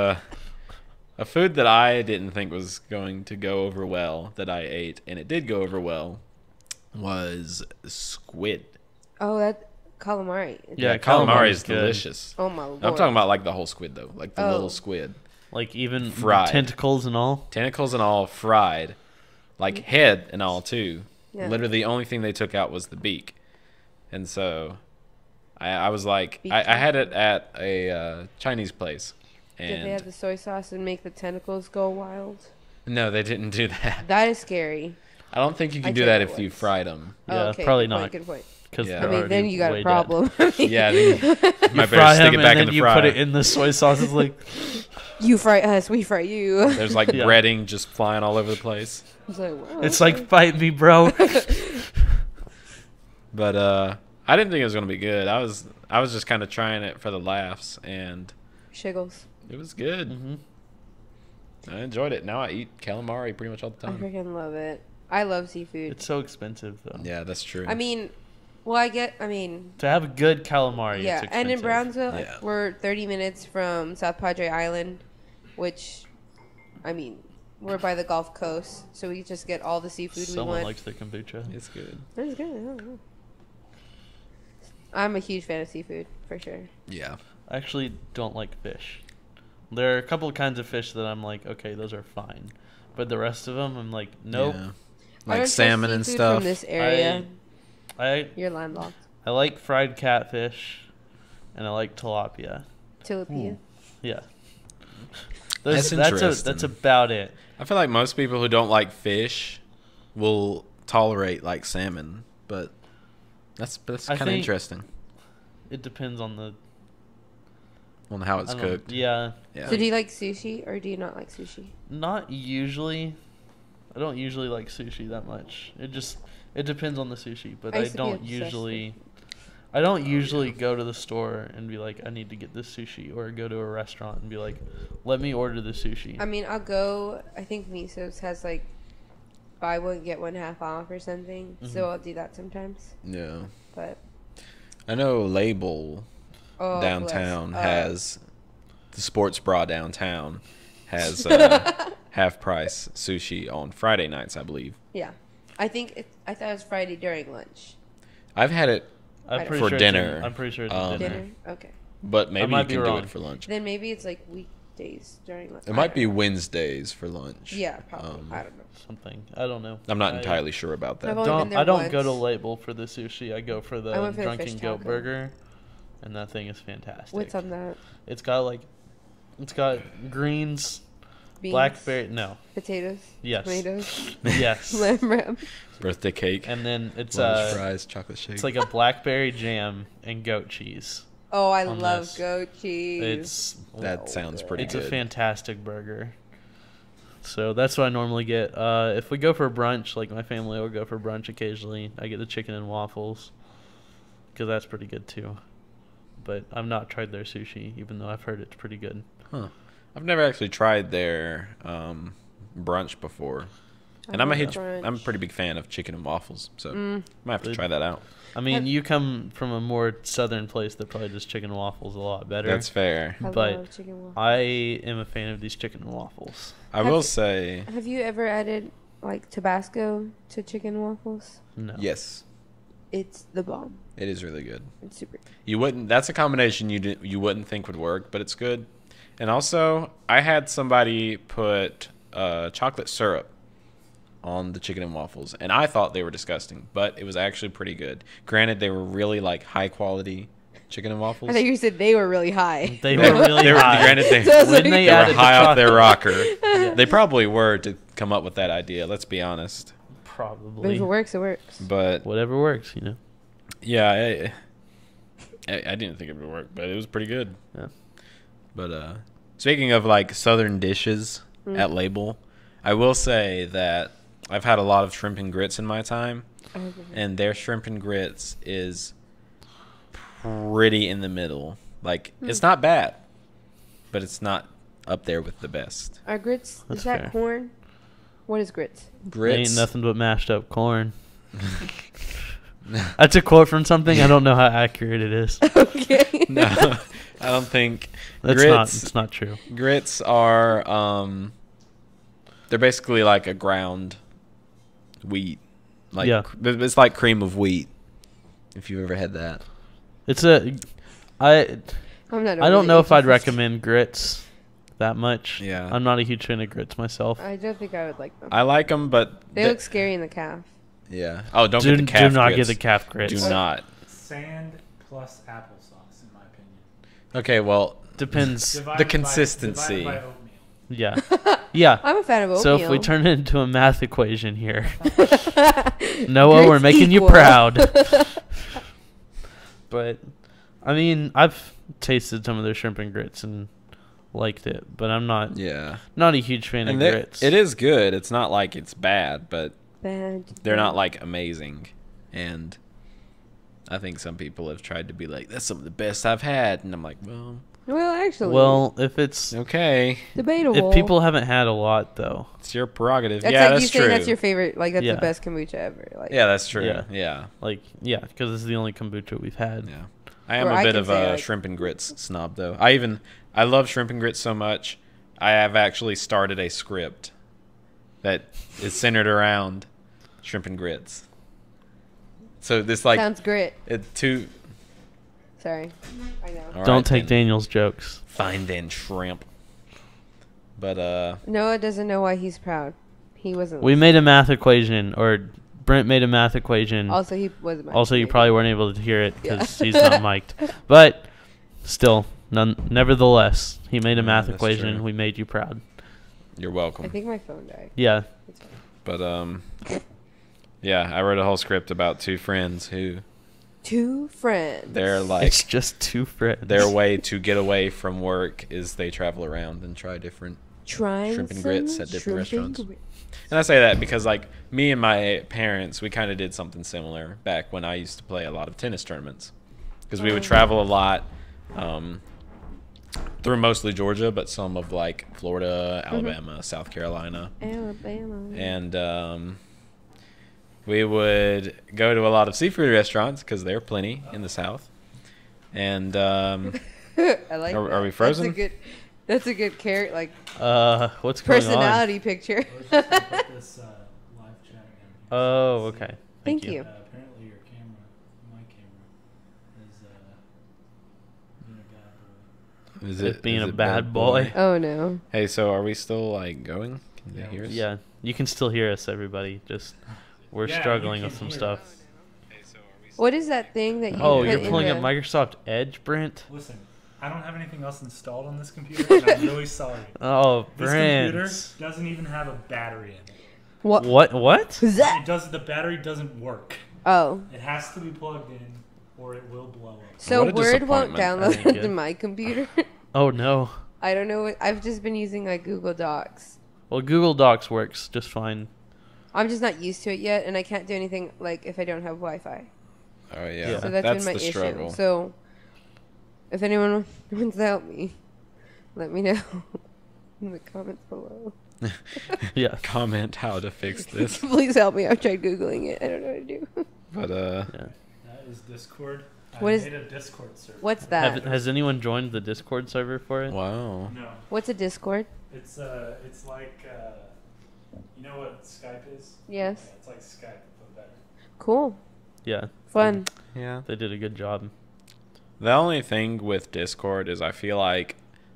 a food that I didn't think was going to go over well that I ate, and it did go over well, was squid. Oh, that calamari. Yeah, calamari calamari's is good. delicious. Oh my lord. I'm talking about like the whole squid though, like the Oh. little squid, Like even Fried. tentacles and all. tentacles and all, fried, like head and all too. Yeah. Literally, the only thing they took out was the beak, and so I was like, Beak I had it at a Chinese place, Did they and have the soy sauce and make the tentacles go wild? no, they didn't do that. That is scary. I don't think you can I do tried that it if you once. fried them. Yeah, okay, probably good not. Point, good point. Because Yeah. I mean, then you got a problem. Yeah, then you You might fry better stick him it back and in then the you fryer. put it in the soy sauce. It's like You fry us, we fry you. There's like Yeah. breading just flying all over the place. It's like, wow, it's okay. like fight me, bro. But I didn't think it was gonna be good. I was just kind of trying it for the laughs, and Shiggles. it was good. Mhm. I enjoyed it. Now I eat calamari pretty much all the I time. freaking love it. I love seafood. It's so expensive though. Yeah, that's true. I mean, well, I mean, To have a good calamari, yeah. it's And in expensive. Brownsville, Yeah. we're 30 minutes from South Padre Island, which, I mean, we're by the Gulf Coast, so we just get all the seafood we Someone want. likes their kombucha. it's good. That's good. I don't know. I'm a huge fan of seafood, for sure. Yeah. I actually don't like fish. There are a couple of kinds of fish that I'm like, okay, those are fine. But the rest of them, I'm like, nope. Yeah. I like don't trust salmon and seafood stuff. From this area, I you're landlocked. I like fried catfish, and I like tilapia. Tilapia. Yeah. That's interesting. That's about it. I feel like most people who don't like fish will tolerate like salmon, but that's I kind of think- interesting It depends on the on how it's I don't- cooked. Yeah. Yeah. So do you like sushi or do you not like sushi? Not usually. I don't usually like sushi that much. It depends on the sushi, but I I used to be don't obsessed usually. I don't usually go to the store and be like, I need to get this sushi, or go to a restaurant and be like, let me order the sushi. I mean, I'll go. I think Miso's has like buy one get one half off or something. So I'll do that sometimes. Yeah. But I know Label oh, downtown bless. has the sports bra downtown has half price sushi on Friday nights, I believe. Yeah, I think I thought it was Friday during lunch. I've had it, I'm for pretty sure dinner, I'm pretty sure it's um, dinner. Dinner. Okay. but maybe you might be can do wrong. it for lunch. Then maybe it's like weekdays during lunch. It might be Wednesdays for lunch. Yeah, probably. I don't know. Something. I don't know. I'm not I entirely sure about that. I've only been there I don't go to once. Label for the sushi. I go for the I went for the Drunken fish Goat taco. burger, and that thing is fantastic. What's on that? It's got greens, Beans, blackberry. No. potatoes, Yes. tomatoes, Yes. lamb wrap. Birthday cake, And then it's lunch fries, chocolate shake. it's like a blackberry jam and goat cheese. Oh, I On love this. goat cheese. It's that sounds pretty it's good. a fantastic burger. So that's what I normally get. If we go for brunch, like my family will go for brunch occasionally, I get the chicken and waffles, because that's pretty good too. But I've not tried their sushi, even though I've heard it's pretty good. Huh. I've never actually tried their brunch before. And I'm a pretty big fan of chicken and waffles, so I might have to try that out. I mean, you come from a more southern place that probably does chicken and waffles a lot better. That's fair. I but love chicken waffles. I am a fan of these chicken and waffles. I will say Have you ever added like Tabasco to chicken waffles? No. yes, It's the bomb. it is really good. It's super. You wouldn't. That's a combination you wouldn't think would work, but it's good. And also, I had somebody put chocolate syrup on the chicken and waffles, and I thought they were disgusting, but it was actually pretty good. Granted, they were really like high quality chicken and waffles. I thought you said they were really high. They were really high. Granted, they, So when like- they they were added the high off their chocolate- rocker. Yeah. They probably were to come up with that idea. Let's be honest. But Probably. if it works, it works. But Whatever works, you know. yeah, I didn't think it would work, but it was pretty good. Yeah. But speaking of like southern dishes at Label, I will say that I've had a lot of shrimp and grits in my time, and their shrimp and grits is pretty in the middle. Like it's not bad, but it's not up there with the best. Are grits? That's is that fair. corn? What is grits? Grits. Ain't nothing but mashed up corn. That's a quote from something. I don't know how accurate it is. Okay. No, I don't think That's grits. not. It's not true. Grits are they're basically like a ground wheat. Like Yeah. it's like cream of wheat. If you've ever had that. It's a. I I'm not. I don't know if I'd overly recommend grits that much. Yeah. I'm not a huge fan of grits myself. I don't think I would like them. I like them, but They look scary in the calf. yeah. Oh, don't do, get the calf do not grits. get the calf grits. Do not. Sand plus applesauce, in my opinion. Okay, well, Depends. Divided by- consistency. divided by oatmeal. Yeah. Yeah. I'm a fan of oatmeal. So if we turn it into a math equation here, Noah, we're Grits making you equal. proud. But I mean, I've tasted some of their shrimp and grits and liked it, but I'm not Yeah. a huge fan And of they- grits. it is good. It's not like it's bad, but Bad. they're not like amazing. And I think some people have tried to be like, that's some of the best I've had. And I'm like, well, Well, actually. Well, if it's okay. debatable. if people haven't had a lot though, It's your prerogative. That's yeah, like that's you true. saying that's your favorite. Like that's Yeah. the best kombucha ever. Like. Yeah, that's true. Yeah. Yeah. like because this is the only kombucha we've had. Yeah. I am Or a I bit can of say, a like- shrimp and grits snob, though. I love shrimp and grits so much. I have actually started a script that is centered around shrimp and grits. So this like Sounds great. two. Sorry. I know. All Don't right, take then. Daniel's jokes. Fine then, shrimp. But Noah doesn't know why he's proud. He wasn't. We made a math equation, or Brent made a math equation. Also, he wasn't. Also, you probably weren't able to hear it Yeah. because he's not mic'd. But still, nevertheless, he made a Yeah, math that's equation. true. We made you proud. You're I welcome. think my phone died. Yeah. It's fine. But yeah, I wrote a whole script about two friends who Two friends. they're like It's just two friends. their way to get away from work is they travel around and try different. trying shrimp and grits some at different shrimp and restaurants. grits. And I say that because like me and my parents, we kind of did something similar back when I used to play a lot of tennis tournaments, because we would travel a lot through mostly Georgia, but some of like Florida, Alabama, South Carolina, Alabama. and we would go to a lot of seafood restaurants because there are plenty in the South. And I like. Are that. we frozen? That's a good. That's a good character, like What's going on? personality picture. I was just gonna put this live chat again. Oh, okay. Thank you. Apparently your camera, my camera, is being a bad boy. is It being is a it bad boy. Oh no. Hey, so are we still like going? Can Yeah, you hear us? Yeah, you can still hear us, everybody. Just we're Yeah, struggling you with can some hear stuff. us. What is that thing that you? Oh, put you're in pulling the- up Microsoft Edge, Brent? Listen, I don't have anything else installed on this computer, and I'm really sorry. Oh, This computer Brent. doesn't even have a battery in it. What? What? Who's that? It does. The battery doesn't work. Oh, It has to be plugged in, or it will blow up. so What a Word won't disappointment. download That ain't to good. my computer. Oh no. I don't know. I've just been using like Google Docs. Well, Google Docs works just fine. I'm just not used to it yet, and I can't do anything like if I don't have Wi-Fi. Oh yeah, Yeah. So that's been my the issue. struggle. So if anyone wants to help me, let me know in the comments below. Yeah. Comment how to fix this. Please help me. I've tried googling it. I don't know what to do. But Yeah. That is Discord. What I is- made a Discord server. What's that? Has anyone joined the Discord server for it? wow. No, What's a Discord? it's like you know what Skype is? Yes. Yeah, it's like Skype but better. Cool. Yeah. Fun. Yeah. They did a good job. The only thing with Discord is I feel like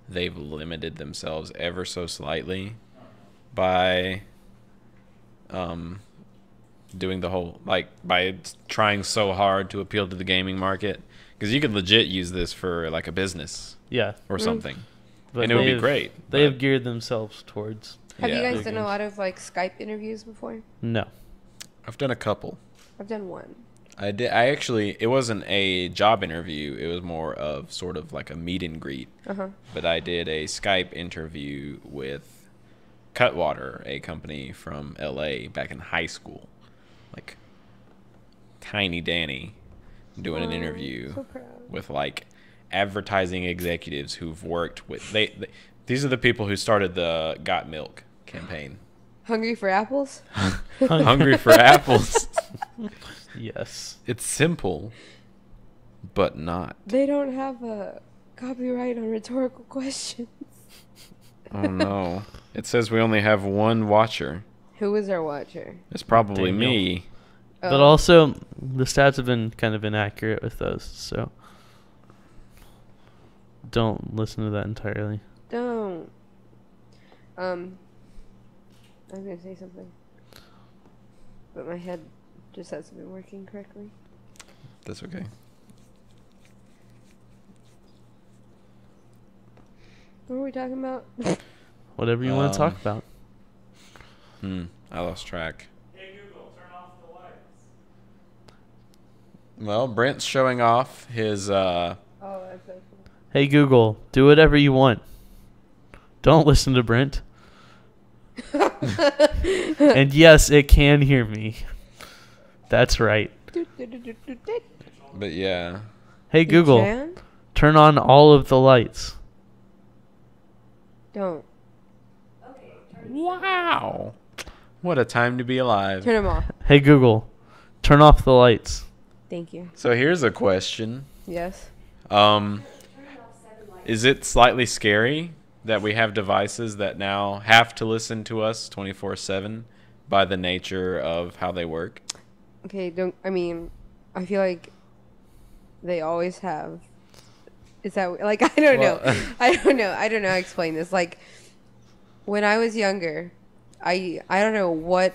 they've limited themselves ever so slightly by doing the whole like by trying so hard to appeal to the gaming market, because you could legit use this for like a business Yeah. or something, But and it would be they've- great. They have but geared themselves towards. Have you yeah, guys done a games. lot of like Skype interviews before? No. I've done a couple. I've done one. I did. I actually. It wasn't a job interview. It was more of sort of like a meet and greet. Uh huh. But I did a Skype interview with Cutwater, a company from LA, back in high school. Like Tiny Danny doing an interview So proud. with like advertising executives who've worked with these are the people who started the Got Milk campaign. Hungry for apples? Hungry for apples. Yes. It's simple, but not. They don't have a copyright on rhetorical questions. Oh no. It says we only have one watcher. Who is our watcher? It's probably Daniel. me. Oh. But also, the stats have been kind of inaccurate with those, so don't listen to that entirely. Don't. I was gonna say something, but my head just hasn't been working correctly. That's okay. What were we talking about? Whatever you want to talk Um, about. I lost track. Hey Google, turn off the lights. Well, Brent's showing off his Oh, that's so cool. Hey Google, do whatever you want. Don't listen to Brent. And yes, it can hear me. That's right. but yeah. Hey You Google, can? turn on all of the lights. Don't. Wow. What a time to be alive. Turn them off. Hey Google, turn off the lights. Thank you. So here's a question. Yes. Is it slightly scary that we have devices that now have to listen to us 24/7 by the nature of how they work? Okay, I mean, I feel like they always have. Is that like I don't know. Well- I don't know. I don't know how to explain this. Like when I was younger, I don't know what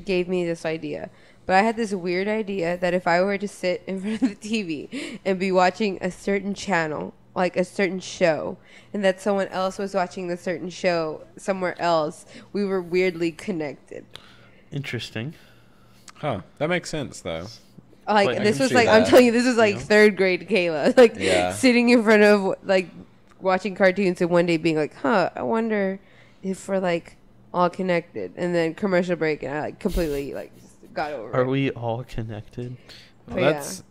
gave me this idea, but I had this weird idea that if I were to sit in front of the TV and be watching a certain channel, like a certain show, and that someone else was watching the certain show somewhere else, we were weirdly connected. Interesting. Huh. That makes sense, though. Like Wait, I this can was see like I'm that. telling you, this was like Yeah. third grade Kayla, like Yeah. sitting in front of like watching cartoons and one day being like, I wonder if we're like all connected, and then commercial break and I like completely like just got over Are it. we all connected? Well, But yeah. that's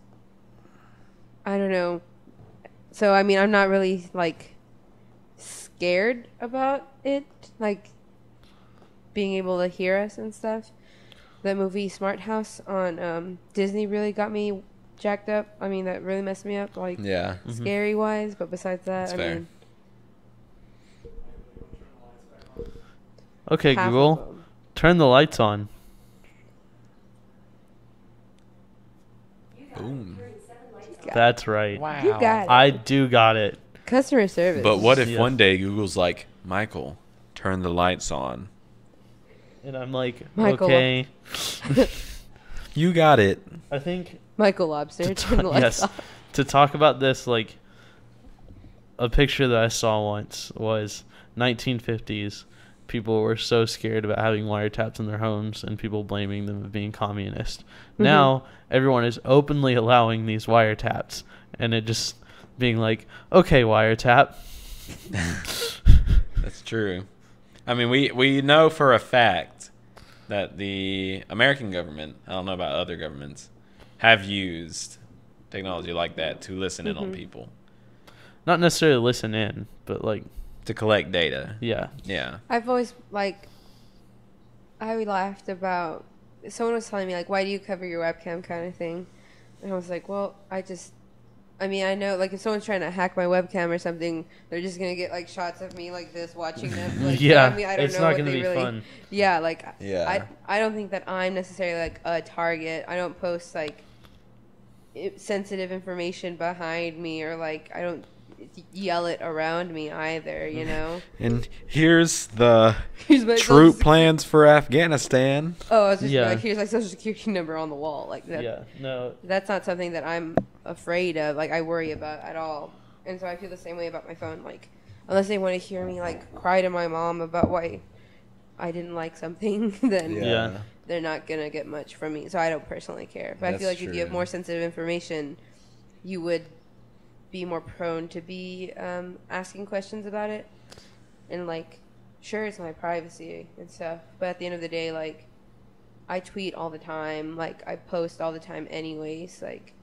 I don't know. So I mean, I'm not really like scared about it, like being able to hear us and stuff. The movie Smart House on Disney really got me jacked up. I mean, that really messed me up, like yeah. Mhm. scary wise. But besides that, That's I fair. mean, Okay, half of Google, them. turn the lights on. Boom. Got That's right. Wow. You got it. I do got it. Customer service. But what if Yeah. one day Google's like, Michael, turn the lights on? And I'm like, Michael. okay. You got it. I think Michael Lobster turn the lights yes, off. to talk about this, like a picture that I saw once was 1950s. People were so scared about having wiretaps in their homes and people blaming them of being communist. Now everyone is openly allowing these wiretaps and it just being like, okay, wiretap. That's true. I mean, we know for a fact that the American government, I don't know about other governments, have used technology like that to listen in on people, Not necessarily listen in, but like, to collect data. yeah. Yeah. I've always like I laughed about someone was telling me like, why do you cover your webcam kind of thing, and I was like, well, I mean, I know like if someone's trying to hack my webcam or something, they're just gonna get like shots of me like this watching Netflix. Yeah, I mean, I don't it's know not what gonna they be really, fun. Yeah, like Yeah. I don't think that I'm necessarily like a target. I don't post like sensitive information behind me, or like I don't yell it around me either, you know. And here's the Here's my troop social- plans for Afghanistan. Oh, I was just Yeah. like, here's my social security number on the wall. Like that, Yeah, no, that's not something that I'm afraid of. Like I worry about at all. And so I feel the same way about my phone. Like unless they want to hear me like cry to my mom about why I didn't like something, then Yeah. they're not gonna get much from me. So I don't personally care. But I feel That's like if you have true. more sensitive information, you would be more prone to be asking questions about it. And like, sure, it's my privacy and stuff. But at the end of the day, like, I tweet all the time. Like, I post all the time, anyways. Like,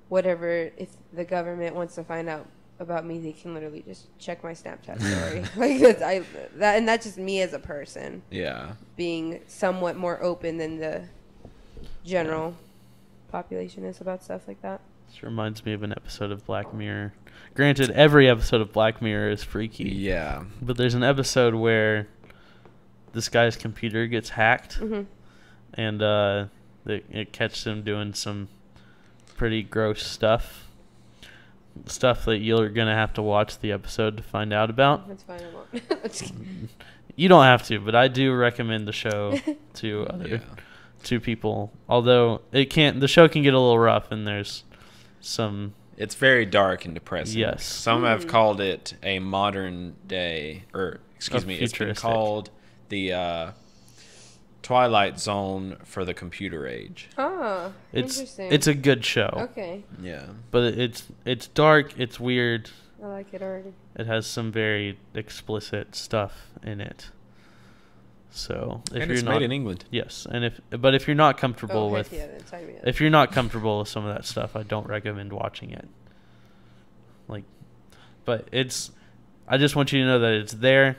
whatever. If the government wants to find out about me, they can literally just check my Snapchat story. Like that's just me as a person Yeah. being somewhat more open than the general population is about stuff like that. this reminds me of an episode of Black Mirror. Granted, every episode of Black Mirror is freaky. Yeah. But there's an episode where this guy's computer gets hacked, Hmm. and it catches him doing some pretty gross stuff. Stuff that you're going to have to watch the episode to find out about. That's fine. I won't. I'm just kidding. You don't have to, but I do recommend the show to Yeah. to people. Although the show can get a little rough, and there's some. It's very dark and depressing. Yes. Some have called it a modern day, or excuse me, it's been futuristic. called the Twilight Zone for the computer age. Oh, It's interesting. it's a good show, Okay. Yeah. but it's dark. It's weird. I like it already. It has some very explicit stuff in it. So if And you're it's not made in England. yes, and if you're not comfortable Oh, with heck yeah, then sign me up. if you're not comfortable with some of that stuff, I don't recommend watching it. Like, but I just want you to know that it's there,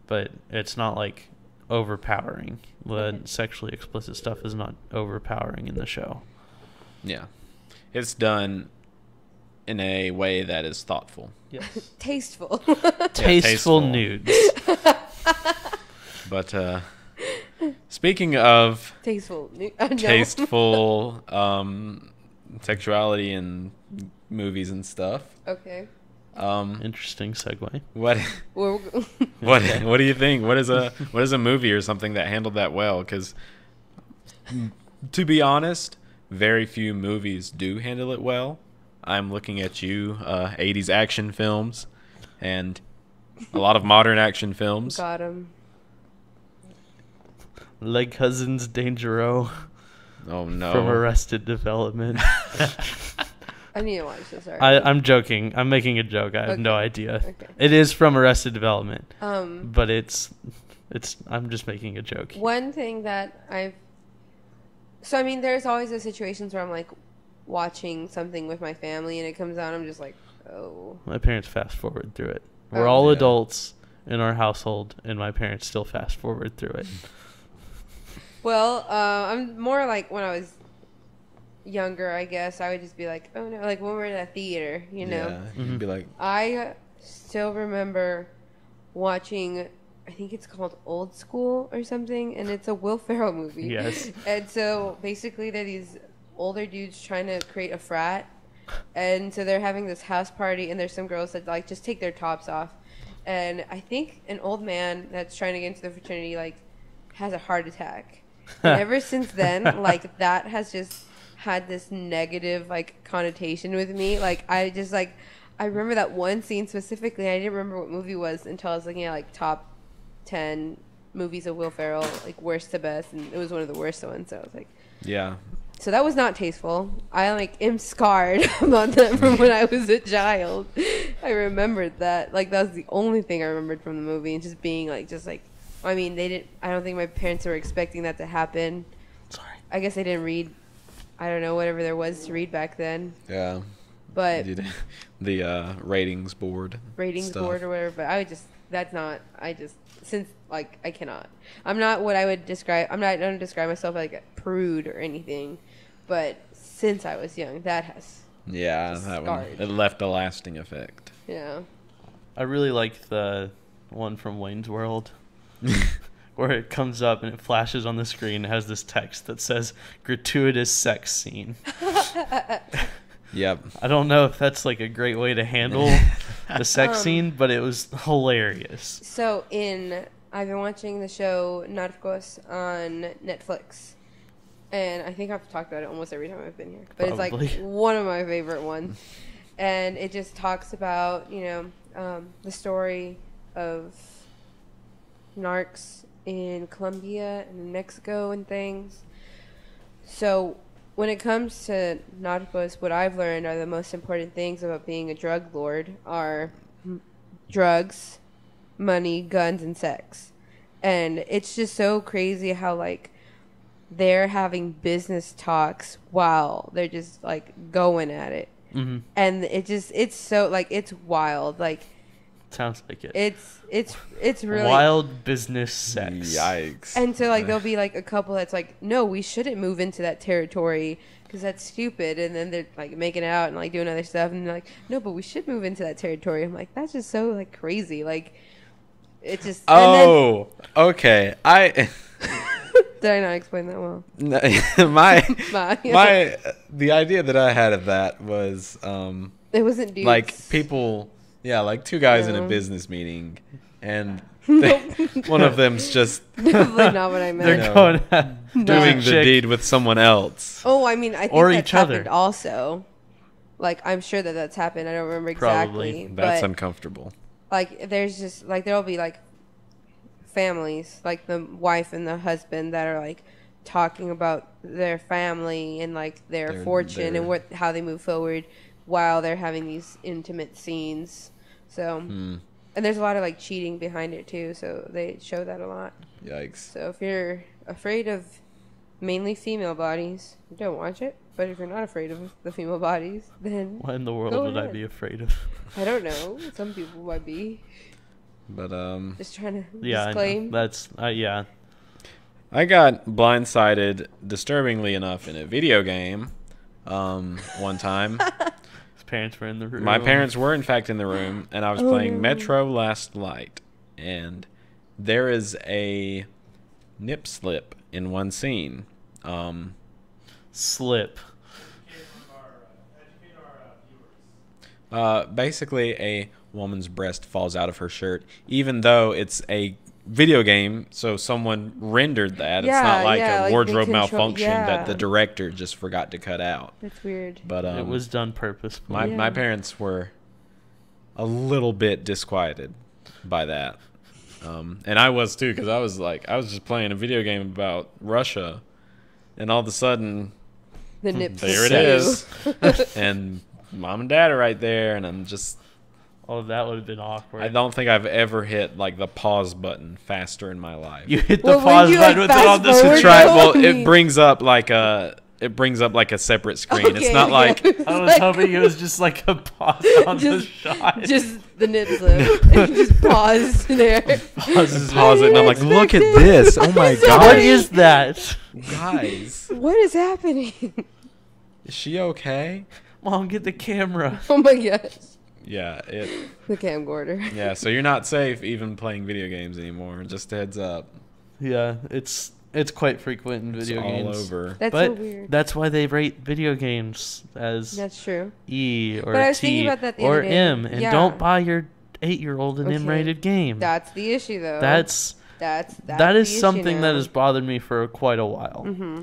but it's not like overpowering. The Okay. sexually explicit stuff is not overpowering in the show. Yeah. It's done in a way that is thoughtful. Yes. Tasteful. Tasteful tasteful. nudes. But speaking of Tasteful. No. tasteful sexuality in movies and stuff, Okay. Interesting segue. What We're- what do you think? What is a movie or something that handled that well? Because to be honest, very few movies do handle it well. I'm looking at you, 80s action films, and a lot of modern action films. Got him. Leg Cousins Dangereux Oh no! from Arrested Development. I need to watch this. Already. I'm joking. I'm making a joke. I have no Okay. idea. Okay. It is from Arrested Development, Um, but it's. I'm just making a joke. one thing that so I mean, there's always those situations where I'm like watching something with my family and it comes out, I'm just like, oh. My parents fast forward through it. We're Oh. all Yeah. adults in our household, and my parents still fast forward through it. Well, I'm more like when I was younger, I guess I would just be like, oh no, like when we're in a theater, you know. Yeah, you'd be like, I still remember watching, I think it's called Old School or something, and it's a Will Ferrell movie. Yes. And so basically, they're these older dudes trying to create a frat, and so they're having this house party, and there's some girls that like just take their tops off, and I think an old man that's trying to get into the fraternity like has a heart attack. And ever since then, like that has just had this negative like connotation with me. Like I just like I remember that one scene specifically. I didn't remember what movie it was until I was looking at like top 10 movies of Will Ferrell, like worst to best, and it was one of the worst ones. So I was like, yeah, so that was not tasteful. I like am scarred about that from when I was a child. I remembered that. Like that was the only thing I remembered from the movie, and just being like, just like, I mean, they didn't. I don't think my parents were expecting that to happen. Sorry. I guess they didn't read. I don't know, whatever there was to read back then. yeah. But The ratings board, ratings stuff. board or whatever. But I would just. That's not. I just since like I cannot. I'm not what I would describe. I don't describe myself like a prude or anything. But since I was young, that has. Yeah, Just that one. scarred. It left a lasting effect. Yeah. I really like the one from Wayne's World, where it comes up and it flashes on the screen. It has this text that says "gratuitous sex scene." Yep. I don't know if that's like a great way to handle the sex scene, but it was hilarious. So I've been watching the show Narcos on Netflix, and I think I've talked about it almost every time I've been here. But Probably. it's like one of my favorite ones, and it just talks about the story of narcs in Colombia and in Mexico and things. So when it comes to Narcos, what I've learned are the most important things about being a drug lord are drugs, money, guns, and sex. And it's just so crazy how like they're having business talks while they're just like going at it. Mm-hmm. And it's so like it's wild. Like Sounds like it. it's really Wild business sex. Yikes. And so, like, there'll be, like, a couple that's like, no, we shouldn't move into that territory because that's stupid. And then they're, like, making out and, like, doing other stuff. And they're like, no, but we should move into that territory. I'm like, that's just so, like, crazy. Like, it just... Oh, okay. Did I not explain that well? The idea that I had of that was, It wasn't dudes. like people... Yeah, like two guys in a No. business meeting, and one of them's just Definitely not what I They're meant. No. going at doing the chick. deed with someone else. Oh, I mean, I think Or that's each other. happened also. Like, I'm sure that that's happened. I don't remember Probably. exactly. That's but uncomfortable. like there's just like there'll be like families, like the wife and the husband that are like talking about their family and like their fortune and their- how they move forward while they're having these intimate scenes. So Hmm. and there's a lot of like cheating behind it too, so they show that a lot. Yikes. So if you're afraid of mainly female bodies, don't watch it. But if you're not afraid of the female bodies, then What in the world Go would I ahead. be afraid of? I don't know. Some people might be But just trying to Yeah, I know. disclaim. That's yeah. I got blindsided, disturbingly enough, in a video game one time. His parents were in the room. My parents were, in fact, in the room, and I was Oh, playing no. Metro Last Light. And there is a nip slip in one scene. Slip. Basically, a woman's breast falls out of her shirt, even though it's a video game. So someone rendered that. It's not like a like they wardrobe control- malfunction that the yeah. director just forgot to cut out. That's weird. But It was done purposefully. my Yeah. parents were a little bit disquieted by that, and I was too, because I was just playing a video game about Russia, and all of a sudden The nips. there it is, and mom and dad are right there, and I'm just. Oh, that would have been awkward. I don't think I've ever hit like the pause button faster in my life. You hit the Well, when pause you, button like, with it on fast the forward- Try well, told it me. brings up like a separate screen. It's not like I was hoping it was just like a pause on the Just- shot. just the nips lift. And just pause there. pauses pause it, and I'm like, didn't look at expect it. this! Oh my What What god, is that? guys, What is happening? is she okay? Mom, get the camera. Oh my gosh. Yeah, The camcorder. yeah. So you're not safe even playing video games anymore. Just a heads up, Yeah, it's quite frequent in it's video all games. over. That's But so weird. that's why they rate video games as That's true. E or But I was T thinking about that the or other day. M, and Yeah. don't buy your 8-year-old an Okay. M-rated game. That's the issue, though. That's that's that is the issue something that now. has bothered me for quite a while. Mm-hmm.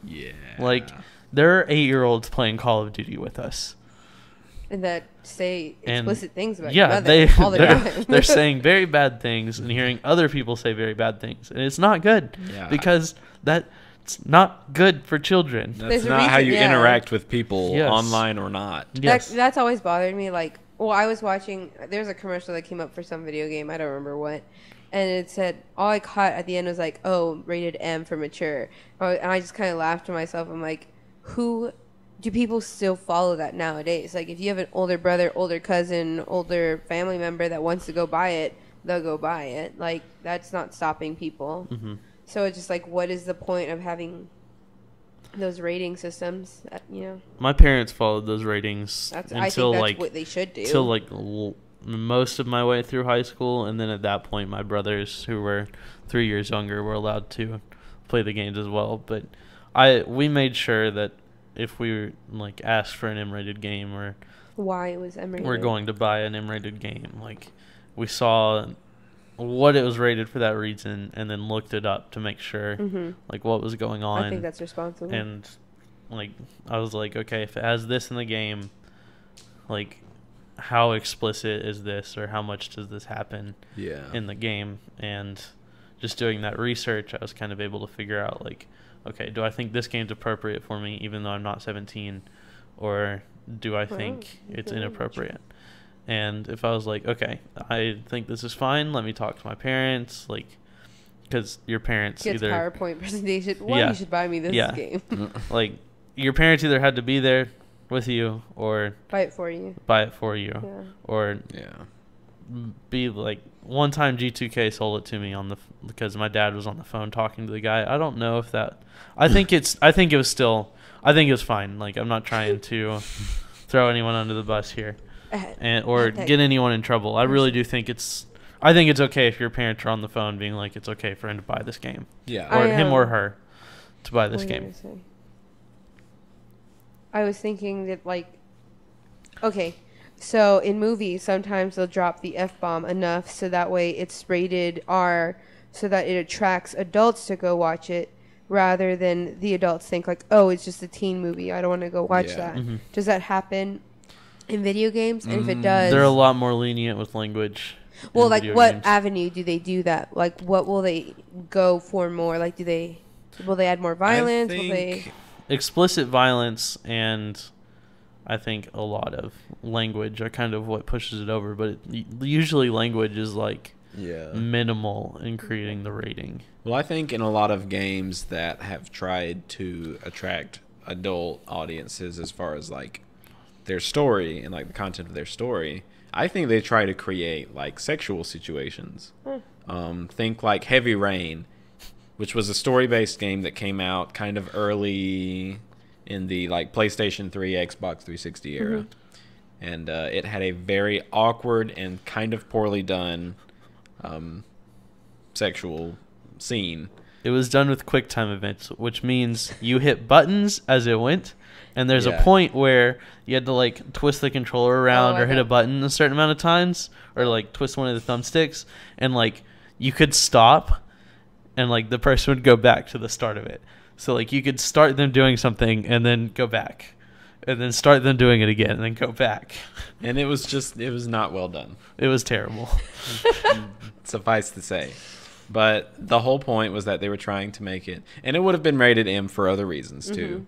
Yeah, Like, there are 8-year-olds playing Call of Duty with us. And that say And- explicit things about Yeah, your they mother all the they're, time. they're saying very bad things and hearing other people say very bad things, and it's not good yeah. because that's not good for children. That's There's a not how reason- you yeah. interact with people Yes. online or not. Yes. That's always bothered me. Like, well, I was watching. There's a commercial that came up for some video game. I don't remember what, and it said all I caught at the end was like, "Oh, rated M for mature." And I just kind of laughed to myself. I'm like, who do people still follow that nowadays? Like, if you have an older brother, older cousin, older family member that wants to go buy it, they'll go buy it. Like, that's not stopping people. Mm-hmm. So it's just like, what is the point of having those rating systems? You know, My parents followed those ratings that's I until think that's like what they should do. till like most of my way through high school, and then at that point, my brothers, who were 3 years younger, were allowed to play the games as well. But we made sure that if we like asked for an M-rated game or Why it was M-rated. we're going to buy an M-rated game, like we saw what it was rated for that reason, and then looked it up to make sure Mm-hmm. like what was going on. I think that's responsible. And like I was like, okay, if it has this in the game, like how explicit is this, or how much does this happen Yeah, in the game? And just doing that research, I was kind of able to figure out like, okay, do I think this game's appropriate for me even though I'm not 17, or do I think it's very inappropriate? And if I was like, okay, I think this is fine, let me talk to my parents, like, because your parents Gets either PowerPoint presentation. Why Yeah. you should buy me this Yeah. game? like your parents either had to be there with you or Buy it for you. buy it for you, Yeah. or yeah. be like, one time G2K sold it to me because my dad was on the phone talking to the guy. I don't know if that. I think it was fine. Like, I'm not trying to throw anyone under the bus here or Okay. get anyone in trouble. I really do think it's okay if your parents are on the phone being like, it's okay for him to buy this game, Yeah. or I, him or um, her to buy this What were you game. gonna say? I was thinking that, like, okay, so in movies, sometimes they'll drop the F-bomb enough so that way it's rated R so that it attracts adults to go watch it rather than the adults think, like, oh, it's just a teen movie. I don't want to go watch Yeah. that. Mhm. Does that happen in video games? And if it does, They're a lot more lenient with language. well, in like, video what games. avenue do they do that? Like, what will they go for more? Like, will they add more violence? Will they? Explicit violence and I think a lot of language are kind of what pushes it over, but usually language is like Yeah. minimal in creating the rating. Well, I think in a lot of games that have tried to attract adult audiences as far as like their story and like the content of their story, I think they try to create like sexual situations. Think like Heavy Rain, which was a story-based game that came out kind of early in the like PlayStation 3, Xbox 360 era. And it had a very awkward and kind of poorly done sexual scene. It was done with QuickTime events, which means you hit buttons as it went, and there's Yeah. a point where you had to like twist the controller around I or hit a know. button a certain amount of times, or like twist one of the thumbsticks, and like you could stop, and like the person would go back to the start of it. So like you could start them doing something and then go back, and then start them doing it again and then go back. And it was not well done. It was terrible. Suffice to say. But the whole point was that they were trying to make it, and it would have been rated M for other reasons too.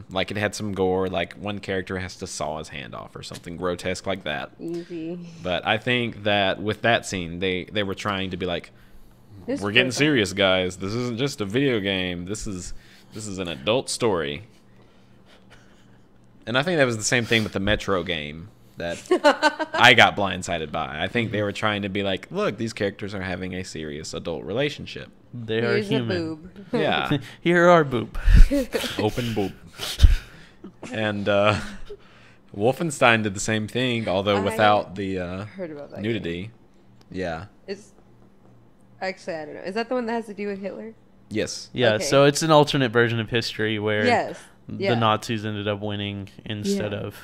Like it had some gore, like one character has to saw his hand off or something grotesque like that. Easy. But I think that with that scene, they were trying to be like, This we're is getting pretty serious, guys. This isn't just a video game. This is an adult story. And I think that was the same thing with the Metro game that I got blindsided by. I think they were trying to be like, look, these characters are having a serious adult relationship. They fun. are Here's a human. boob. Yeah. Here are boob. Open boob. And Wolfenstein did the same thing, although I without the Heard about that. nudity. Yeah. Game. It's actually I don't know. Is that the one that has to do with Hitler? Yes. Yeah, Okay. so it's an alternate version of history where Yes. Yeah. the Nazis ended up winning instead Yeah. of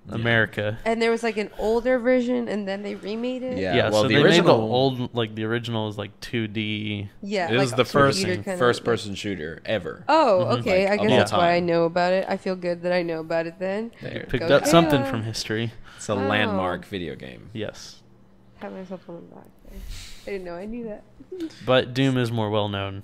America. And there was like an older version, and then they remade it. Yeah. Yeah, well, so the they made the original old, like the original was like 2D. Yeah. It was like the a first computer kinda, first-person shooter ever. Oh, Mhm. okay. Like, I of guess all that's why I time. know about it. I feel good that I know about it then. There. Picked Go up something Taylor. from history. It's a Oh. landmark video game. Yes. Pat myself on the back there. I didn't know I knew that. But Doom is more well known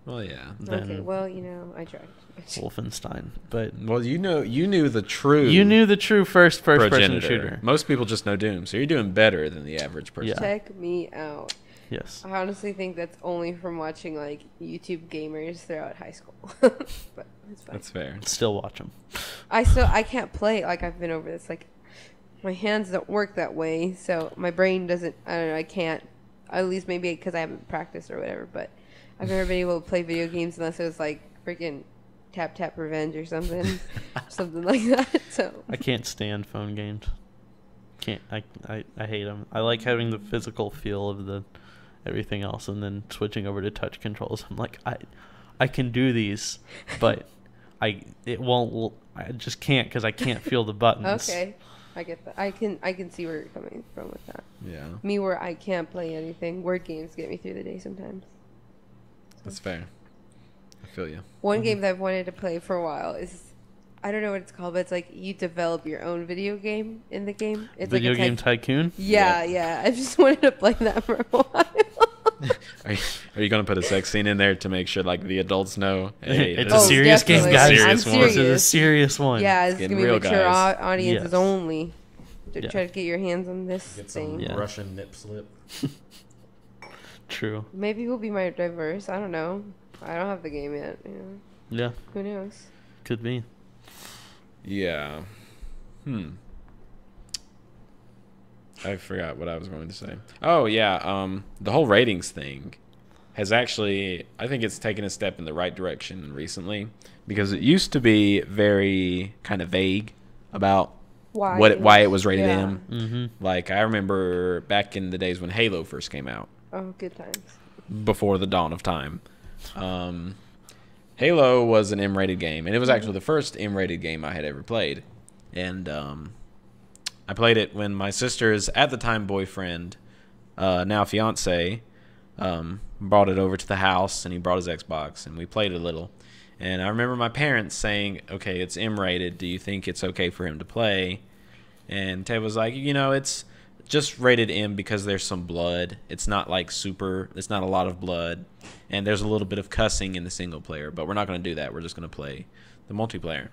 Well, yeah. than Okay, well, you know, I tried. Wolfenstein. But Well, you knew the true you knew the true first person progenitor. shooter. Most people just know Doom, so you're doing better than the average person. Yeah. Check me out. Yes. I honestly think that's only from watching like YouTube gamers throughout high school. But it's fine. That's fair. Still watch them. I can't play. Like I've been over this. Like my hands don't work that way, so my brain doesn't. I don't know. I can't. At least maybe because I haven't practiced or whatever. But I've never been able to play video games unless it was like freaking Tap Tap Revenge or something, something like that. So I can't stand phone games. Can't. I hate them. I like having the physical feel of the everything else, and then switching over to touch controls. I'm like, I can do these, but it won't. I just can't because I can't feel the buttons. okay, I get that. I can see where you're coming from with that. Yeah, Me, where I can't play anything. Word games get me through the day sometimes. that's fair. I feel you. One game that I've wanted to play for a while is, I don't know what it's called, but it's like you develop your own video game in the game. It's Video like a game tycoon. Yeah, yeah. I just wanted to play that for a while. Are you gonna put a sex scene in there to make sure like the adults know? Hey, It's this a is- serious game, definitely. guys. I'm This is a serious. serious one. Yeah, it's getting gonna be real, mature guys. audiences Yes. only. To Yeah. try to get your hands on this Get some thing. Yeah. Russian nip slip. True. Maybe we'll be more diverse. I don't know. I don't have the game yet. You know? Yeah, Who knows? could be. Yeah. I forgot what I was going to say. Oh yeah, the whole ratings thing has actually, I think it's taken a step in the right direction recently, because it used to be very kind of vague about why it was rated Yeah. M. Mm-hmm. Like I remember back in the days when Halo first came out, Oh, good times. before the dawn of time. Halo was an M-rated game, and it was actually the first M-rated game I had ever played. And I played it when my sister's, at the time, boyfriend, now fiance, brought it over to the house, and he brought his Xbox, and we played a little. And I remember my parents saying, okay, it's M-rated. Do you think it's okay for him to play? And Ted was like, you know, it's just rated M because there's some blood. It's not like it's not a lot of blood. And there's a little bit of cussing in the single player, but we're not going to do that. We're just going to play the multiplayer.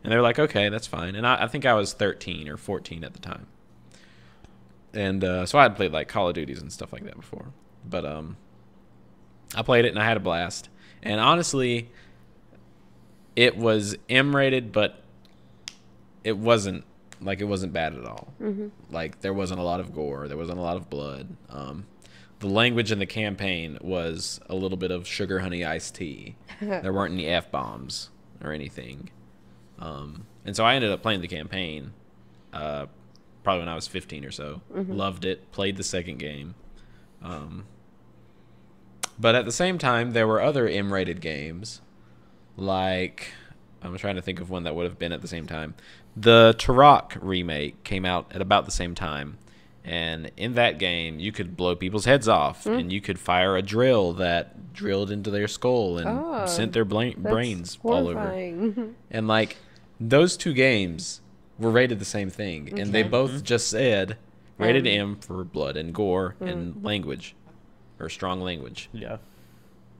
And they were like, okay, that's fine. And I think I was 13 or 14 at the time. And so I had played like Call of Duties and stuff like that before. But I played it and I had a blast. And honestly, it was M-rated, but it wasn't bad at all. Mm-hmm. Like there wasn't a lot of gore, there wasn't a lot of blood. The language in the campaign was a little bit of sugar honey iced tea. There weren't any F-bombs or anything. And so I ended up playing the campaign probably when I was 15 or so. Loved it, played the second game. But at the same time, there were other M-rated games like I'm trying to think of one that would have been at the same time. The Turok remake came out at about the same time. And in that game, you could blow people's heads off, and you could fire a drill that drilled into their skull and Oh, sent their brains all over. Horrifying. And like those two games were rated the same thing, and they Okay. both just said rated M for blood and gore and language, or strong language. Yeah.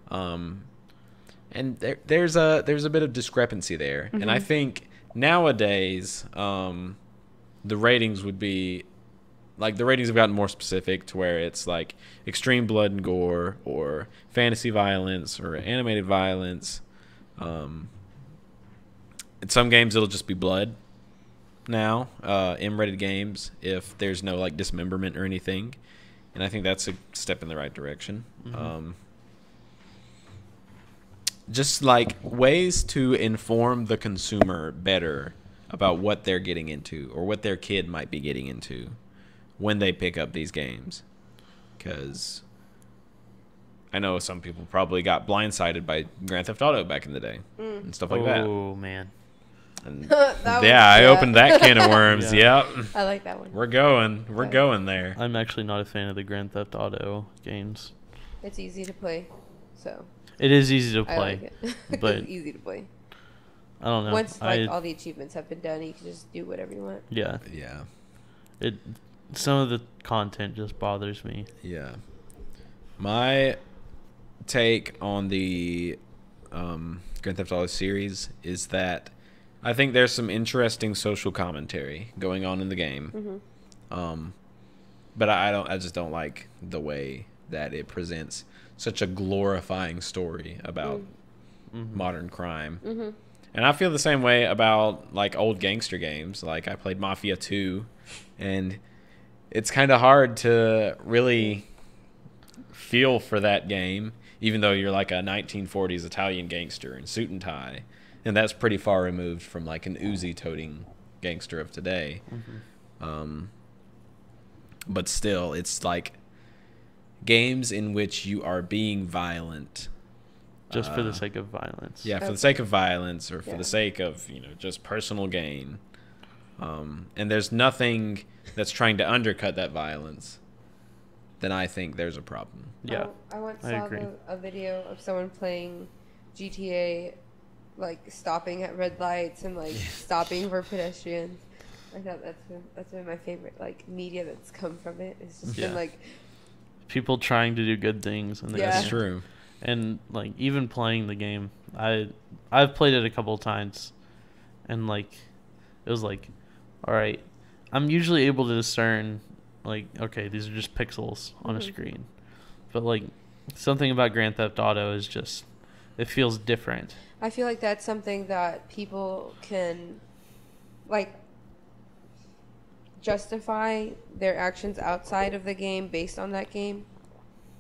And there's a bit of discrepancy there, and I think nowadays the ratings would be like the ratings have gotten more specific to where it's like extreme blood and gore or fantasy violence or animated violence. In some games it'll just be blood now, M-rated games, if there's no like dismemberment or anything, and I think that's a step in the right direction. Just like ways to inform the consumer better about what they're getting into or what their kid might be getting into when they pick up these games. Because I know some people probably got blindsided by Grand Theft Auto back in the day and stuff like that. Oh man. And That yeah, I was- opened that can of worms. Yeah. Yep. I like that one. We're going there. I'm actually not a fan of the Grand Theft Auto games. It's easy to play, so It is easy to I play. like it. but- It's easy to play. I don't know. Once like all the achievements have been done, you can just do whatever you want. Yeah. Yeah. It some of the content just bothers me. Yeah. My take on the Grand Theft Auto series is that I think there's some interesting social commentary going on in the game. But I just don't like the way that it presents such a glorifying story about modern crime. And I feel the same way about like old gangster games. Like I played Mafia 2, and it's kind of hard to really feel for that game, even though you're like a 1940s Italian gangster in suit and tie, and that's pretty far removed from like an Uzi-toting gangster of today. But still, it's like games in which you are being violent. Just for the sake of violence. Yeah, for the sake of violence or for Yeah. the sake of, just personal gain. And there's nothing that's trying to undercut that violence, then I think there's a problem. Yeah. I once I saw agree. a video of someone playing GTA, like stopping at red lights and like stopping for pedestrians. I thought that's been my favorite like media that's come from it. It's just Yeah. been like People trying to do good things and they Yeah. That's can't. true. And like even playing the game, I've played it a couple of times, and like it was like, all right, I'm usually able to discern like, okay, these are just pixels on a screen, but like something about Grand Theft Auto is just, it feels different. I feel like that's something that people can like justify their actions outside of the game based on that game.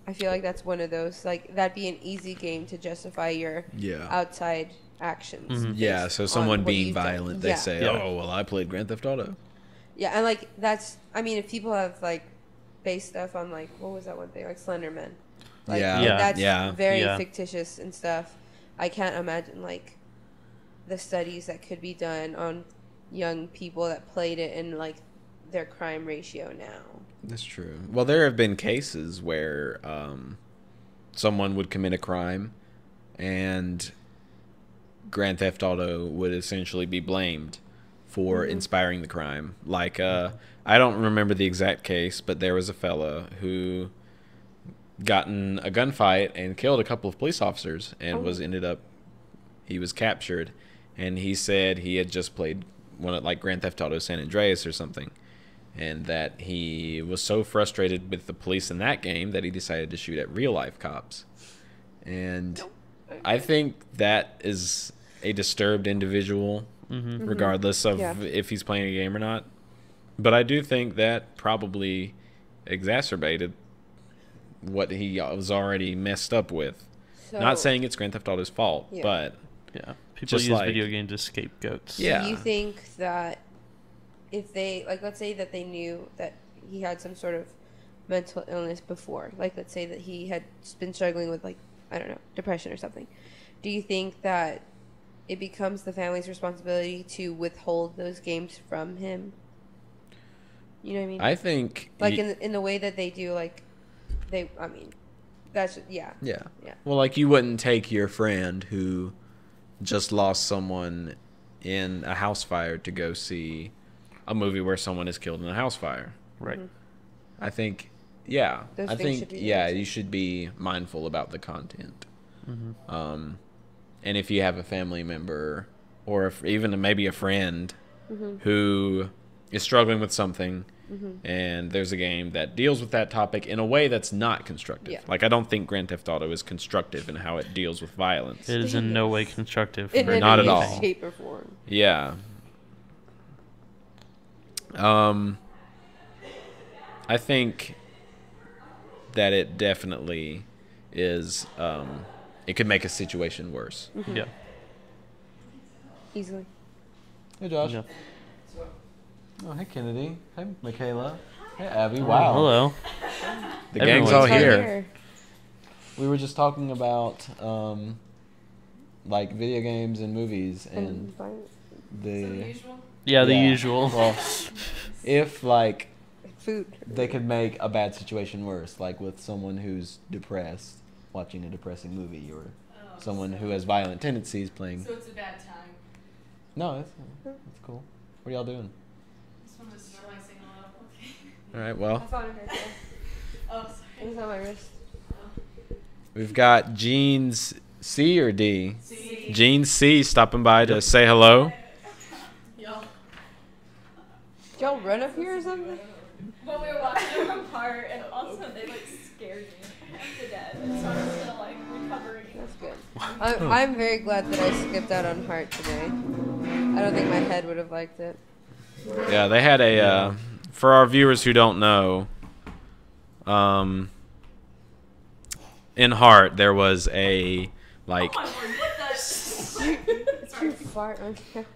I feel like that's one of those, like that'd be an easy game to justify your Yeah. outside actions. Yeah, based so on someone what being you've done. violent, they Yeah. say, Yeah. "Oh, well, I played Grand Theft Auto." Yeah, and like that's, I mean, if people have like based stuff on like, what was that one thing, like Slenderman, like Yeah. if Yeah. that's Yeah. very Yeah. fictitious and stuff. I can't imagine like the studies that could be done on young people that played it and like their crime ratio now. That's true. Well, there have been cases where someone would commit a crime, and Grand Theft Auto would essentially be blamed for inspiring the crime. Like, I don't remember the exact case, but there was a fella who got in a gunfight and killed a couple of police officers, and he was captured, and he said he had just played one of like Grand Theft Auto San Andreas or something, and that he was so frustrated with the police in that game that he decided to shoot at real life cops. And I think that is a disturbed individual, regardless of Yeah. if he's playing a game or not. But I do think that probably exacerbated what he was already messed up with. So, Not saying it's Grand Theft Auto's fault, Yeah. but Yeah. People Just use like- video games as scapegoats. Yeah. do you think that if they, like, let's say that they knew that he had some sort of mental illness before, like, let's say that he had been struggling with, like, I don't know, depression or something, do you think that it becomes the family's responsibility to withhold those games from him. You know what I mean? I think Like in the way that they do, like I mean, that's yeah. Yeah. Yeah. Well, like you wouldn't take your friend who just lost someone in a house fire to go see a movie where someone is killed in a house fire. Right. I think, yeah. Those I things think, should be yeah, limited. you should be mindful about the content. Mm-hmm. And if you have a family member or if even maybe a friend Mm-hmm. who is struggling with something and there's a game that deals with that topic in a way that's not constructive. Yeah. Like I don't think Grand Theft Auto is constructive in how it deals with violence. It is in no way constructive. In for any Not at anything. all. shape or form. Yeah. I think that it definitely is it could make a situation worse. Yeah. Easily. Hey Josh. Yeah. Oh, hey Kennedy. Hey Michaela. Hey Abby. Oh, Wow. hello. The gang's Everyone's all Right here. We were just talking about like video games and movies and the Yeah, the Yeah. usual. well, if like Food. they could make a bad situation worse, like with someone who's depressed watching a depressing movie, or someone who has violent tendencies playing. So it's a bad time. No, that's cool. What are y'all doing? Just wanted to start by saying hello. Okay. All right. Well, thought it hurt. Oh, It sorry. was on my wrist. we've got Jeans C or D. See? Gene C stopping by to say hello. Y'all. Did y'all run up here or something? When we were watching them apart, and also they like scared me to death, and so I'm still like recovering. That's good. I'm very glad that I skipped out on Heart today. I don't think my head would have liked it. Yeah, they had a for our viewers who don't know, in Heart there was a like Oh my word, what the? You fart on camera.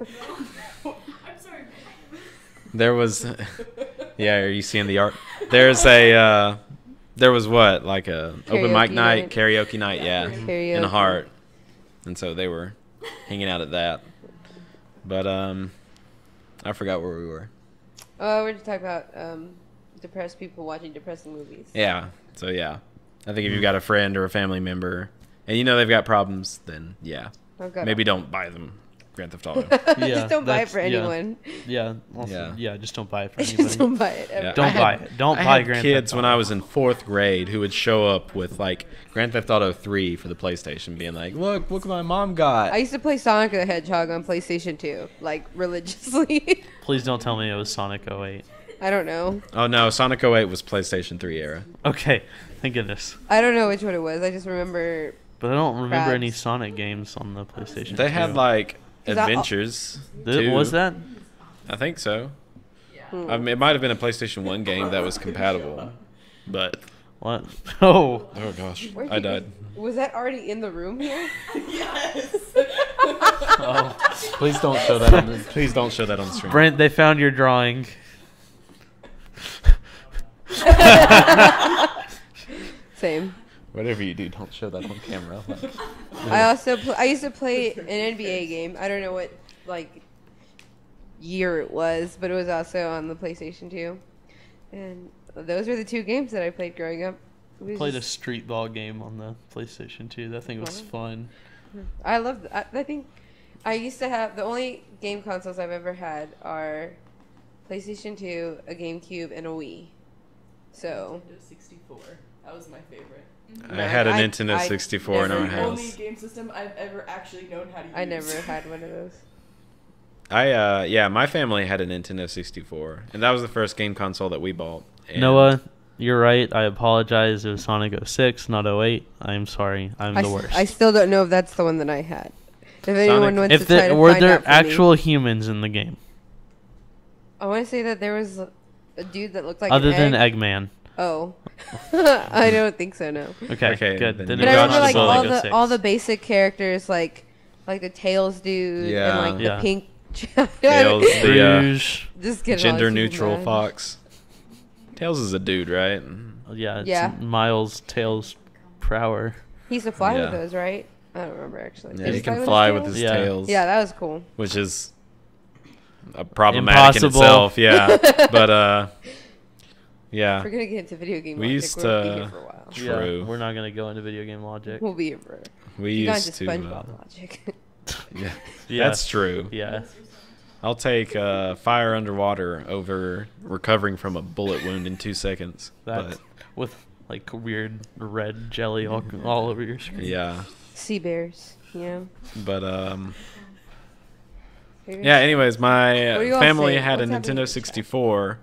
I'm sorry. there was yeah, are you seeing the art? There's a there was what, like a open mic Karaoke night, night. karaoke night, yeah, in Karaoke. Heart. And so they were hanging out at that. But I forgot where we were. Oh, we're just talking about depressed people watching depressing movies. Yeah. So yeah. I think if you've got a friend or a family member and you know they've got problems, then yeah. I've got Maybe don't buy them Grand Theft Auto. Yeah, just don't buy it that's- for yeah. anyone. Yeah. Also, Yeah. yeah. Just don't buy it for anybody. Just don't buy it. Yeah. Ever. Don't I had- buy it. Don't I buy had Grand kids Theft when Auto. I was in 4th grade who would show up with like Grand Theft Auto 3 for the PlayStation, being like, "Look what my mom got." I used to play Sonic the Hedgehog on PlayStation 2, like religiously. Please don't tell me it was Sonic 08. I don't know. Oh no, Sonic 08 was PlayStation 3 era. Okay, thank goodness. I don't know which one it was. I just remember. But I don't remember any Crabs. Sonic games on the PlayStation. They had 2. like Is that all- adventures. Was too. that? I think so. Hmm. I mean, it might have been a PlayStation 1 game that was compatible, but What? Oh. oh gosh, Where'd I you- died. Was that already in the room here? Oh. Please don't show that. Please don't show that on the stream. Brent, they found your drawing. Same. Whatever you do, don't show that on camera. Like, I used to play an NBA game. I don't know what like year it was, but it was also on the PlayStation 2. And those were the two games that I played growing up. It was Played a just- street ball game on the PlayStation 2. That thing was Wow. fun. I love. I think I used to have the only game consoles I've ever had are PlayStation 2, a GameCube, and a Wii. So Nintendo 64. That was my favorite. I had a I- Nintendo I 64 in never our The only house. game system I've ever actually known how to use. I never had one of those. Yeah, my family had a Nintendo 64, and that was the first game console that we bought. And Noah, you're right. I apologize. It was Sonic 06, not 08. I'm sorry. I'm the worst. I still don't know if that's the one that I had. If anyone wants if to try there to were find there out for me. actual humans in the game I want to say that there was a dude that looked like other an than egg. Eggman? Oh, I don't think so. No. Okay, Okay, good. then Then you But it I got was remember not like Sonic all 06. the all the basic characters like the Tails dude Yeah. and like Yeah. the pink. Tails, the Rouge. Just get gender neutral fox. Tails is a dude, right? Yeah, it's Yeah. Miles Tails Prower. He used to fly Yeah. with those, right? I don't remember actually. Yeah, Did he he can fly with tails? his Yeah. tails. Yeah, that was cool. Which is problematic Impossible. in itself. Yeah, but yeah. If we're gonna get into video game We logic, used we'll be to- here for a while. True. Yeah, we're not gonna go into video game logic. We'll be here for. We You got used into to. SpongeBob logic. Yeah, Yeah. that's true. Yeah. I'll take fire underwater over recovering from a bullet wound in 2 seconds. That with like weird red jelly all over your screen. Yeah, Sea bears, you know. but Maybe- yeah. Anyways, my What are you all family saying? had a What's happening in the Nintendo chat? 64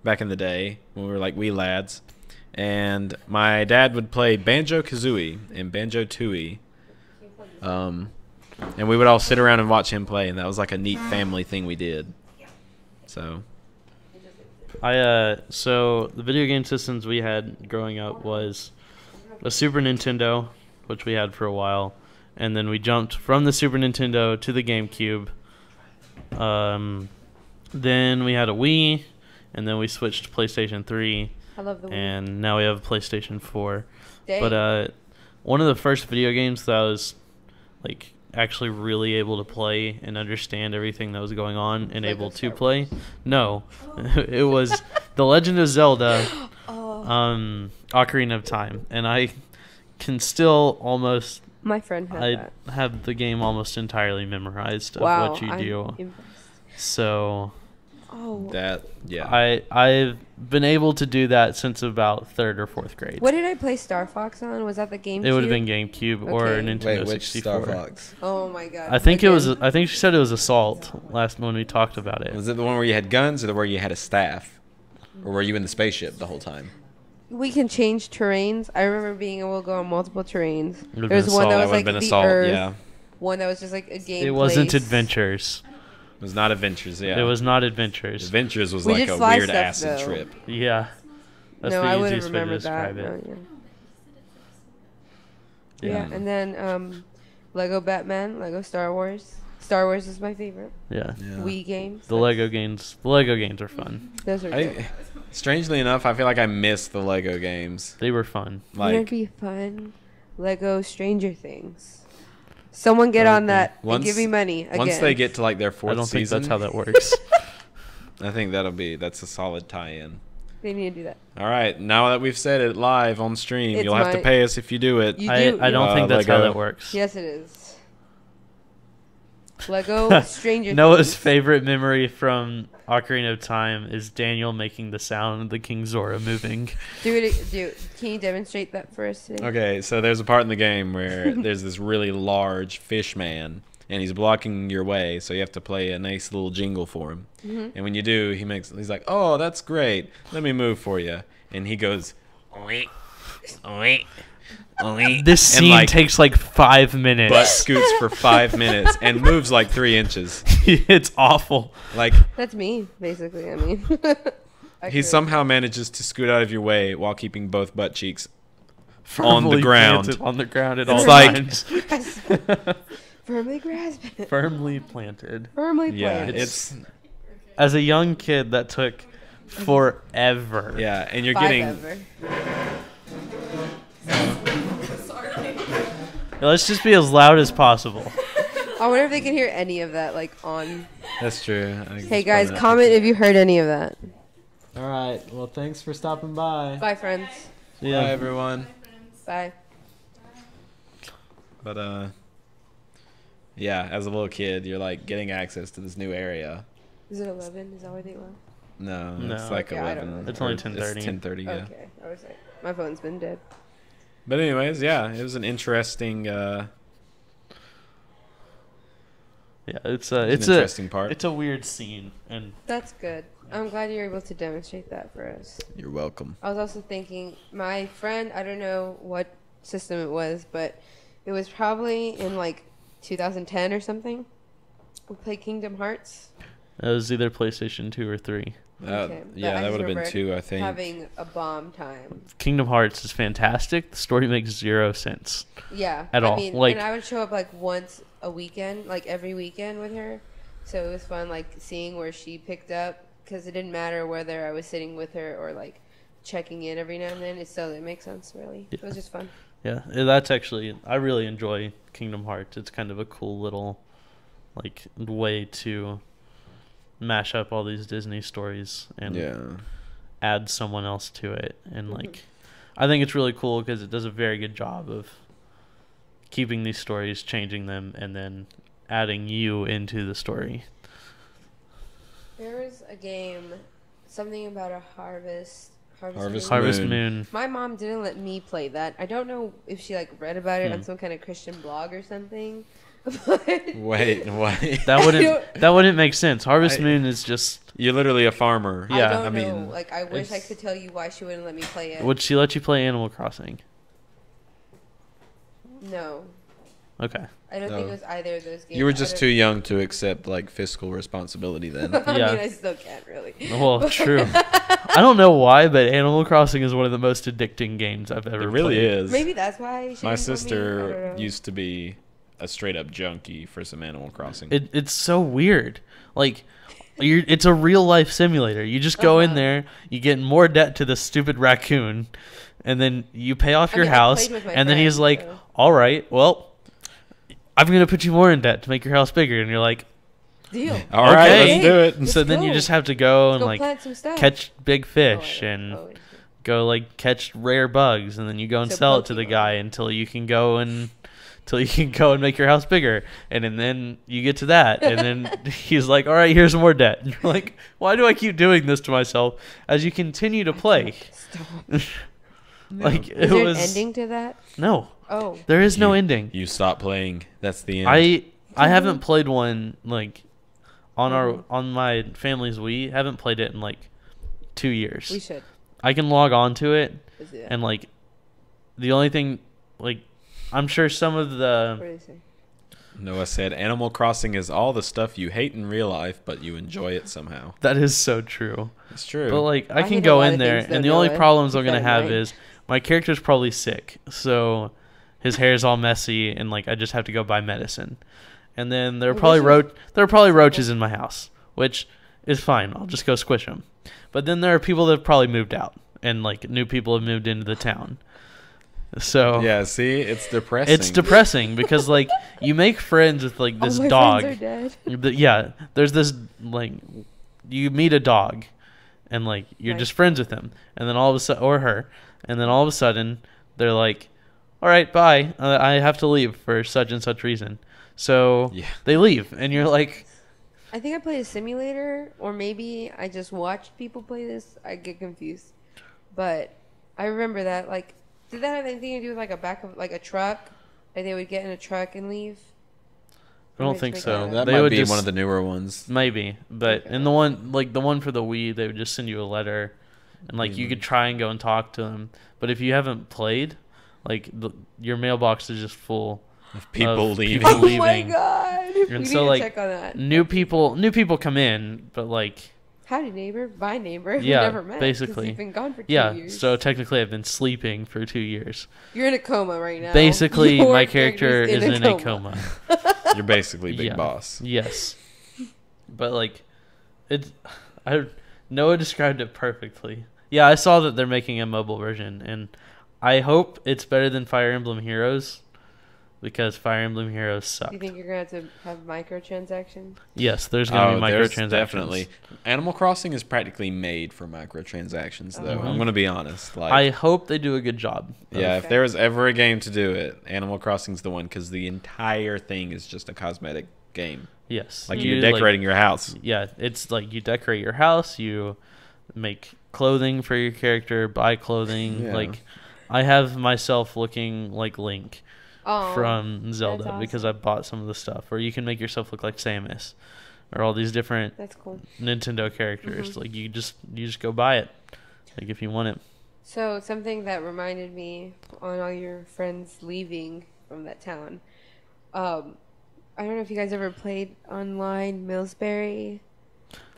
back in the day when we were like wee lads, and my dad would play Banjo Kazooie and Banjo Tooie. And we would all sit around and watch him play, and that was like a neat family thing we did. So So the video game systems we had growing up was a Super Nintendo, which we had for a while, and then we jumped from the Super Nintendo to the GameCube. Then we had a Wii, and then we switched to PlayStation 3, I love the. and now we have a PlayStation 4. Dang. But one of the first video games that I was like actually really able to play and understand everything that was going on and Lego able to Star Wars. play, no, it was The Legend of Zelda, Oh, Ocarina of Time, and I can still almost my friend had I that. have the game almost entirely memorized of Wow, what you I'm do. impressed. So Oh, yeah. I've been able to do that since about 3rd or 4th grade. what did I play Star Fox on? Was that the GameCube? It would have been GameCube or Okay. Nintendo Wait, which 64. Star Fox? Oh my god. I think it was. Again. I think she said it was Assault last when we talked about it. Was it the one where you had guns, or the where you had a staff, or were you in the spaceship the whole time? We can change terrains. I remember being able to go on multiple terrains. Would've There was been one that Assault. was That like would have been the Assault. Earth. Yeah, One that was just like a game. It wasn't place. Adventures. it was not Adventures. Yeah, It was not Adventures. Adventures was We like did a fly weird stuff, acid though. trip. Yeah. That's No, the I would have easiest way to remembered that. describe it. No, yeah. And then Lego Batman, Lego Star Wars. Star Wars is my favorite. Yeah. Wii games. The Lego games. The Lego games are fun. Those are good. Strangely enough, I feel like I miss the Lego games. They were fun. Wouldn't it Like, be fun? Lego Stranger Things. Someone get on Okay. that and Once- give me money again. once they get to like their fourth I don't think season, that's how that works. I think that's a solid tie-in. They need to do that. All right, now that we've said it live on stream, It's you'll have to my- pay us if you do it. You I do. don't Uh, think that's how Lego. that works. Yes, it is. Lego Stranger Noah's Things. favorite memory from Ocarina of Time is Daniel making the sound of the King Zora moving. Do. Can you demonstrate that for us today? Okay, so there's a part in the game where there's this really large fish man, and he's blocking your way, so you have to play a nice little jingle for him. Mm-hmm. And when you do, he's like, "Oh, that's great. Let me move for you." And he goes, "Oink, oink, oink." This and scene like takes like 5 minutes. butt scoots for 5 minutes and moves like 3 inches. It's awful. Like That's me, basically. I mean, he somehow manages to scoot out of your way while keeping both butt cheeks. Firmly ground. planted on the ground at It's all like- times. firmly grasp it. Firmly planted. Firmly Yeah, planted. it's As a young kid, that took forever. yeah, and you're Five getting ever. Let's just be as loud as possible. I wonder if they can hear any of that, like on. that's true. Hey guys, comment if you heard any of that. All right. Well, thanks for stopping by. Bye, friends. Bye, Yeah. everyone. Bye. But yeah, as a little kid, you're like getting access to this new area. Is it 11? Is that why they left? No, No. it's like Okay, I don't 11. know. It's only or 10:30. 10:30, yeah. Okay, I was like, my phone's been dead. But anyways, yeah, it was an interesting. Yeah, it's an a interesting part. it's a weird scene, and That's good. I'm glad you're able to demonstrate that for us. You're welcome. I was also thinking, my friend, I don't know what system it was, but it was probably in like 2010 or something. We played Kingdom Hearts. it was either PlayStation 2 or 3. Okay, but Yeah, I that just would have been remember 2, I think. Having a bomb time. Kingdom Hearts is fantastic. The story makes 0 sense. Yeah. At I all. mean, Like- and I would show up like once a weekend, like every weekend with her. So it was fun, like seeing where she picked up, because it didn't matter whether I was sitting with her or like checking in every now and then. It makes sense, really. It was just fun. Yeah, that's actually, I really enjoy Kingdom Hearts. It's kind of a cool little like way to mash up all these Disney stories and Yeah. add someone else to it. And like, I think it's really cool because it does a very good job of keeping these stories, changing them, and then adding you into the story. There was a game, something about a harvest. Harvest Harvest Moon. Moon. My mom didn't let me play that. I don't know if she like read about it on Hmm. some kind of Christian blog or something. But Wait. That wouldn't make sense. Harvest Moon is just. You're literally a farmer. Yeah, I don't I mean, know. Like, I wish I it's- could tell you why she wouldn't let me play it. Would she let you play Animal Crossing? No, Okay. I don't No. think it was either of those games. You were I just don't- too young to accept like fiscal responsibility then. I Yeah. mean, I still can't really. Well, true. I don't know why, but Animal Crossing is one of the most addicting games I've ever It really played. is. Maybe that's why. She My didn't let me. I sister don't know. used to be a straight up junkie for some Animal Crossing. It's so weird. Like, it's a real life simulator. You just go in Uh-huh. there, you get in more debt to this stupid raccoon, and then you pay off I your mean, I house, played with my and then he's friends, like, so- "All right, well, I'm gonna put you more in debt to make your house bigger," and you're like, Deal. All right, okay. let's do it. Let's so then you go. just have to go Let's and go like plant some stuff. catch big Oh, I fish don't- and oh, go like catch rare bugs, and then you go and So sell it to the Pokemon. guy until you can go and make your house bigger, and then you get to that, and then he's like, "All right, here's more debt." And you're like, "Why do I keep doing this to myself?" As you continue to play, Stop. like Is it there was an ending to that? no, Oh. there is no You- ending. You stop playing. That's the end. I haven't played one like on my family's Wii. Haven't played it in like 2 years. We should. I can log on to it, Let's do that. and like the only thing, like I'm sure some of What the do they say? Noah said, Animal Crossing is all the stuff you hate in real life, but you enjoy it somehow. that is so true. It's true. But like I I can hate a go lot in of there, things, though, and the only Noah. problems I'm Keep gonna that in have mind. is my character's probably sick, so his hair's all messy, and like I just have to go buy medicine. And then there are Well, probably this there are probably roaches in my house, which is fine. I'll just go squish them. But then there are people that have probably moved out, and like new people have moved into the town. So yeah, see, it's depressing. it's depressing because like you make friends with like this All my dog. friends are dead. Yeah, there's this like you meet a dog, and like you're Right. just friends with him, and then all of a sudden, or her, and then all of a sudden they're like, "All right, bye. I have to leave for such and such reason." So Yeah. they leave, and you're like, I think I played a simulator, or maybe I just watched people play this. I get confused, but I remember that. Like, did that have anything to do with like a back of like a truck? Like they would get in a truck and leave. I don't think so. That They might would be just- one of the newer ones. maybe, but Okay. in the one for the Wii, they would just send you a letter, and like you could try and go and talk to them. But if you haven't played, like your mailbox is just full. Of people Of leaving. people Oh my leaving. god! We And need so to like check on that. new people come in, but like Howdy neighbor, bye neighbor. Yeah, we never met. 'cause basically. you've been gone for 2 yeah. years. So technically, I've been sleeping for 2 years. You're in a coma right now. Basically, Your my character character's is in a coma. You're basically Big Yeah. Boss. Yes, but like Noah described it perfectly. Yeah, I saw that they're making a mobile version, and I hope it's better than Fire Emblem Heroes, because Fire Emblem Heroes Do sucked. you think you're gonna have to have microtransactions? Yes, there's gonna be there's microtransactions. definitely. Animal Crossing is practically made for microtransactions, though. Mhm. I'm gonna be honest. Like, I hope they do a good job. yeah, if Okay. there was ever a game to do it, Animal Crossing's the one because the entire thing is just a cosmetic game. Yes, Like you, you're decorating your house. Yeah, it's like you decorate your house, you make clothing for your character, buy clothing. Yeah. Like, I have myself looking like Link Oh, from Zelda awesome. because I bought some of the stuff. Or you can make yourself look like Samus, or all these different that's cool. Nintendo characters. Mhm. Like you just go buy it, like if you want it. So something that reminded me on all your friends leaving from that town. I don't know if you guys ever played online Millsberry.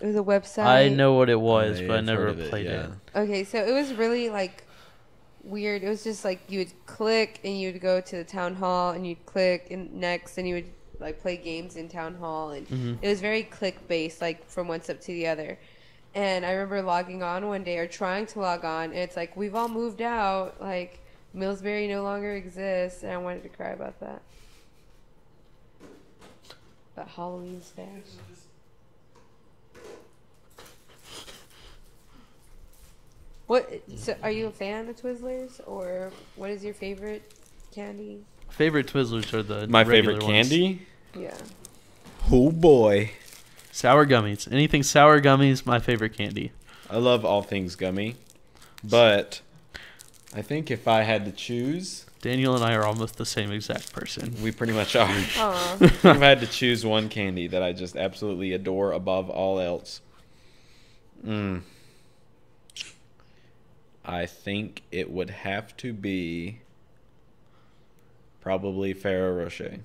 It was a website. I know what it was, but I I've never heard of played yeah. it. Okay, so it was really like weird. It was just like you would click and you'd go to the town hall and you'd click and next and you would like play games in town hall and Mhm. it was very click based, like from one step to the other. And I remember logging on one day or trying to log on and it's like we've all moved out, like Millsbury no longer exists, and I wanted to cry about that. That Halloween stash. What? So, are you a fan of Twizzlers, or what is your favorite candy? Favorite Twizzlers are the My regular favorite ones. candy? Yeah. Oh boy. Sour gummies. Anything sour gummies, my favorite candy. I love all things gummy. But I think if I had to choose, Daniel and I are almost the same exact person. we pretty much are. Aw. If I had to choose one candy that I just absolutely adore above all else, I think it would have to be probably Ferrero Rocher.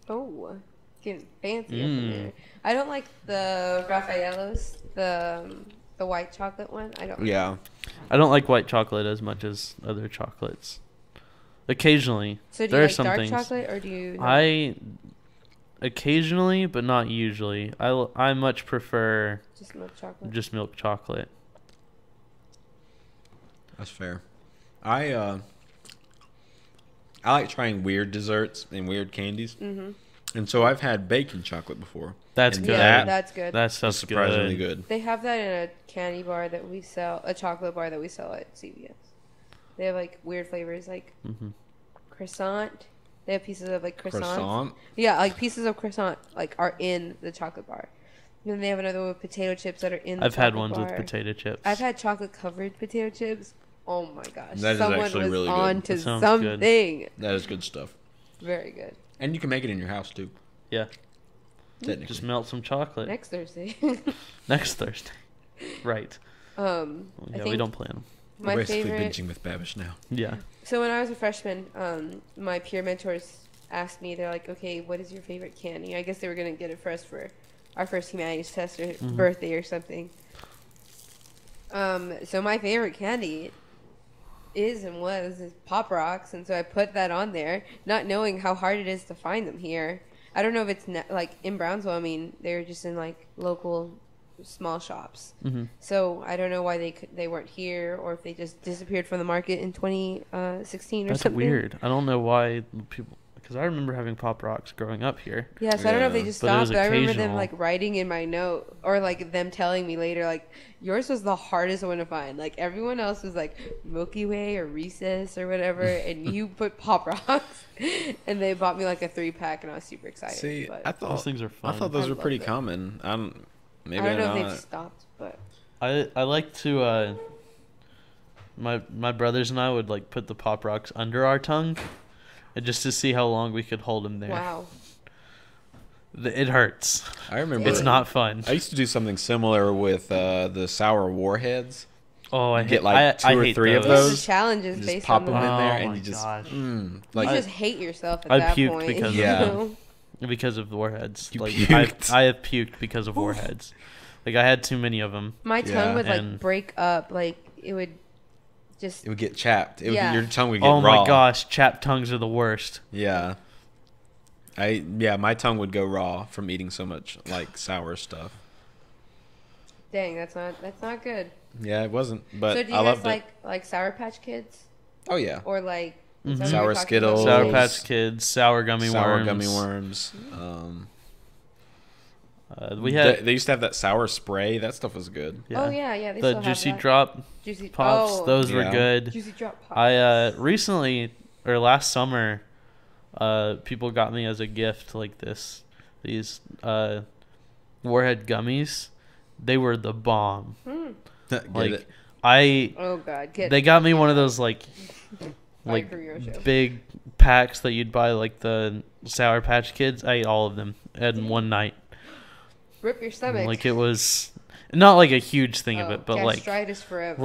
Oh, getting fancy up in there. I don't like the Raffaellos, the white chocolate one. I don't. Yeah. I don't like white chocolate as much as other chocolates. Occasionally. So do there you are like some dark things. chocolate or do you? I occasionally, but not usually. I much prefer just milk chocolate. just milk chocolate. That's fair. I like trying weird desserts and weird candies. Mhm. And so I've had baking chocolate before. That's And good. Yeah, that- that's good. That It's stuff's surprisingly good. good. They have that in a candy bar that we sell, a chocolate bar that we sell at CVS. They have like weird flavors, like Mhm. croissant. They have pieces of like croissants. Croissant. Yeah, like pieces of croissant like are in the chocolate bar. And then they have another one with potato chips that are in the I've had chocolate ones with bar. potato chips. I've had chocolate covered potato chips. Oh my gosh. That is Someone actually was really good. on to That sounds good. something. That is good stuff. Very good. And you can make it in your house too. Yeah. Technically. Just melt some chocolate Next Thursday. next Thursday. Right. I Yeah, think we don't plan them. my We're basically favorite. binging with Babish now. Yeah. So when I was a freshman, my peer mentors asked me, they're like, okay, what is your favorite candy? I guess they were going to get it for us for our first humanities test or Mhm. birthday or something. So my favorite candy is and was Pop Rocks, and so I put that on there, not knowing how hard it is to find them here. I don't know if it's like in Brownsville. I mean, they're just in like local small shops. hmm So I don't know why they weren't here, or if they just disappeared from the market in 2016 or That's something. weird. I don't know why people. Because I remember having Pop Rocks growing up here. Yeah, so I don't know if they Yeah. just But it was stopped. But I remember them occasional. like writing in my note, or like them telling me later, like yours was the hardest one to find. Like everyone else was like Milky Way or Reese's or whatever, and you put Pop Rocks, and they bought me like a 3-pack, and I was super excited. See, but I Those thought things are fun. I thought those I were pretty love it. common. Maybe I don't know they're if they've not. stopped, but I like to my brothers and I would like put the Pop Rocks under our tongue, and just to see how long we could hold them there. wow. It hurts. I remember. It's not fun. I used to do something similar with the sour warheads. Oh, I Get hate, like I 2 or hate 3 of There's those. the challenges Just based pop on them the in there, Oh and my you just gosh. like you just hate yourself at I that puked point. because you of- know? because of warheads. You like puked. I have puked because of warheads. Like I had too many of them. My Yeah. tongue would like And- break up. Like it would just. it would get chapped. Yeah. Your tongue would get Oh raw. my gosh, chapped tongues are the worst. Yeah. My tongue would go raw from eating so much like sour stuff. Dang, that's not good. Yeah, it wasn't, but So do you I guys loved like Sour Patch Kids it. Oh yeah. or like Mhm. is that what Sour you're talking Skittles. about? Sour Patch Kids, sour gummy Sour worms. gummy worms. We had They used to have that sour spray. That stuff was good. Oh yeah, they the still juicy have that. drop Juicy pops. Oh, Those were Yeah. good. Juicy Drop Pops. I recently or last summer, people got me as a gift like these Warhead gummies. They were the bomb. Get Like it? Oh god, get they got me one of those like Like Rio Show. big packs that you'd buy like the Sour Patch Kids. I ate all of them in one night. Rip your stomach. Like it was not like a huge thing of Oh, it, but like gastritis forever.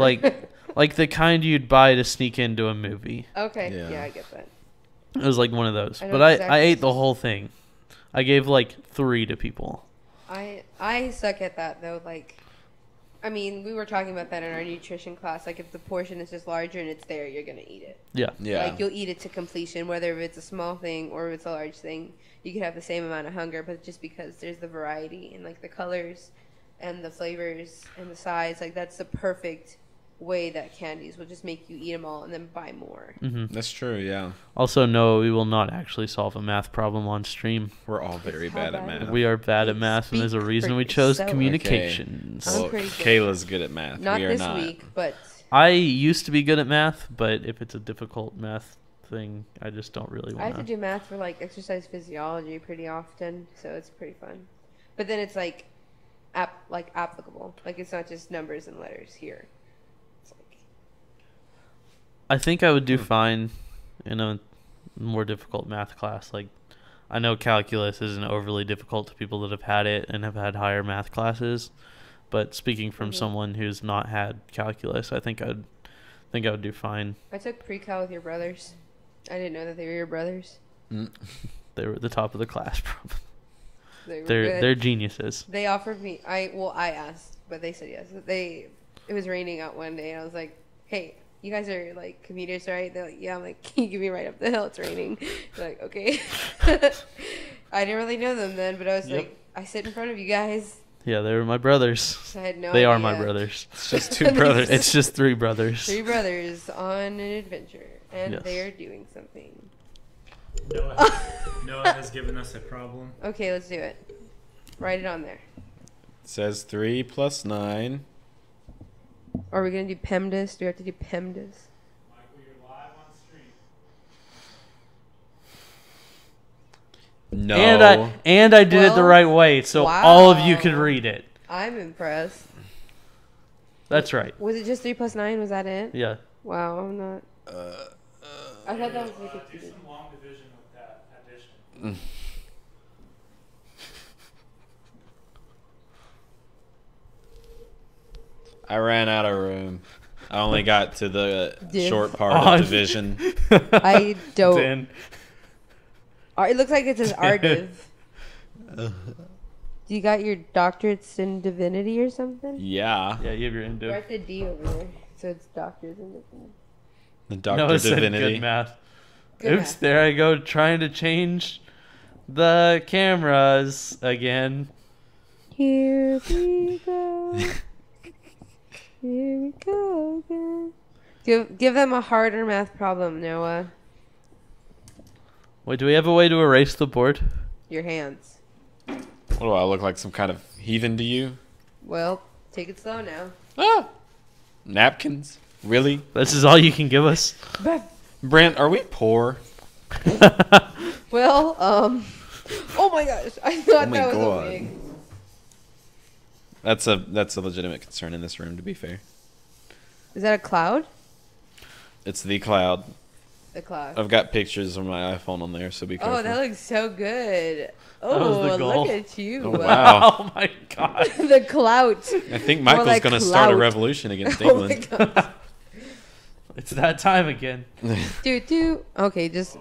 like the kind you'd buy to sneak into a movie. okay, Yeah. yeah, I get that. It was like one of those. I know But I exactly. ate the whole thing. I gave like 3 to people. I suck at that though. Like, I mean, we were talking about that in our nutrition class. Like, if the portion is just larger and it's there, you're gonna eat it. Yeah. Yeah. Like, you'll eat it to completion, whether it's a small thing or if it's a large thing. You could have the same amount of hunger, but just because there's the variety and like the colors and the flavors and the size, like that's the perfect way that candies will just make you eat them all and then buy more. Hmm. That's true. Yeah, Also, no, we will not actually solve a math problem on stream. we're all very How bad at bad? math. We are bad at math, and there's a Speak reason for we chose yourself. communications. I'm Well, pretty good. Kayla's good at math. Not we are this not. week, but I used to be good at math, but if it's a difficult math thing, I just don't really I have want to do math for like exercise physiology pretty often, so it's pretty fun. But then it's like applicable. Like it's not just numbers and letters here. It's like I think I would do fine in a more difficult math class. Like, I know calculus isn't overly difficult to people that have had it and have had higher math classes, but speaking from Mhm. someone who's not had calculus, I think I would do fine. I took pre-cal with your brothers. I didn't know that they were your brothers. Mm. They were at the top of the class, probably. They were They're good. they're geniuses. They offered me. I asked, but they said yes. It was raining out one day, and I was like, "Hey, you guys are like commuters, right?" They're like, "Yeah." I'm like, "Can you give me right up the hill? It's raining." They're like, "Okay." I didn't really know them then, but I was Yep. like, "I sit in front of you guys." Yeah, they were my brothers. So I had no They idea. are my brothers. It's just two brothers. It's just three brothers. Three brothers on an adventure, and Yes. they are doing something. Noah has given us a problem. Okay, let's do it. Write it on there. It says 3 plus 9. Are we gonna do PEMDAS? Do we have to do PEMDAS? Michael, you're live on stream. No. And I did it the Well, right way, so all of you wow. could read it. I'm impressed. That's right. Was it just 3 plus 9? Was that it? Yeah. Wow, I'm not. I thought that was like a Do two. some long division with that addition. I ran out of room. I only got to the Div. short part Oh, of division. I don't. Dan. It looks like it says RDiv. You got your doctorates in divinity or something? Yeah. Yeah, you have your Indo. Write the D over there. So it's doctors in divinity. The No, Doctor it said Divinity. good math. Good Oops, math. there I go trying to change the cameras again. Here we go. Here we go again. Give them a harder math problem, Noah. Wait, do we have a way to erase the board? Your hands. What do I look like? Some kind of heathen to you? Well, take it slow now. Ah! Napkins? Really? This is all you can give us? Brent, are we poor? Well, oh my gosh, I thought Oh my that was God. a wig. That's a legitimate concern in this room, to be fair. Is that a cloud? It's the cloud. The cloud. I've got pictures of my iPhone on there, so be careful. Oh, that looks so good. was Oh, the goal. look at you. Oh, wow. Oh my god. The clout. I think More Michael's like going to start a clout. revolution against Oh my England. God. It's that time again. Do. Okay, just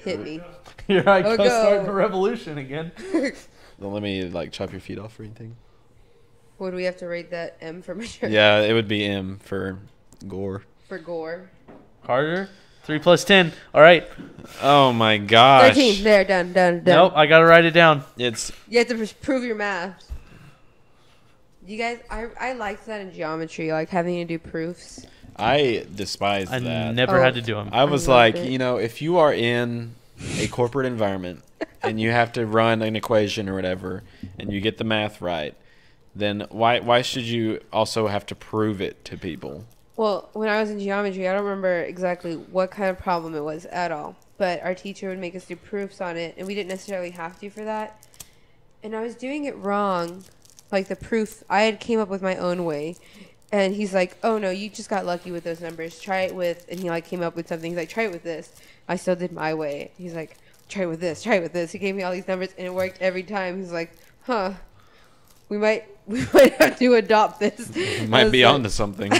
hit me. Here I go, Oh, go. starting a revolution again. Don't let me like chop your feet off or anything. Would we have to rate that M for mature? Yeah, it would be M for gore. For gore. Harder? 3 plus 10. All right. Oh my gosh. 13. There, done. Nope, I gotta write it down. It's You have to prove your math. You guys, I liked that in geometry, like having to do proofs. I despise I that. never Oh. had to do them. I was loved like, it. you know, if you are in a corporate environment and you have to run an equation or whatever and you get the math right, then why should you also have to prove it to people? Well, when I was in geometry, I don't remember exactly what kind of problem it was at all. But our teacher would make us do proofs on it, and we didn't necessarily have to for that. And I was doing it wrong. Like the proof, I had came up with my own way. And he's like, oh no, you just got lucky with those numbers. Try it with, and he like came up with something. He's like, try it with this. I still did my way. He's like, try it with this, try it with this. He gave me all these numbers, and it worked every time. He's like, huh, we might have to adopt this. You I might was be like- onto something.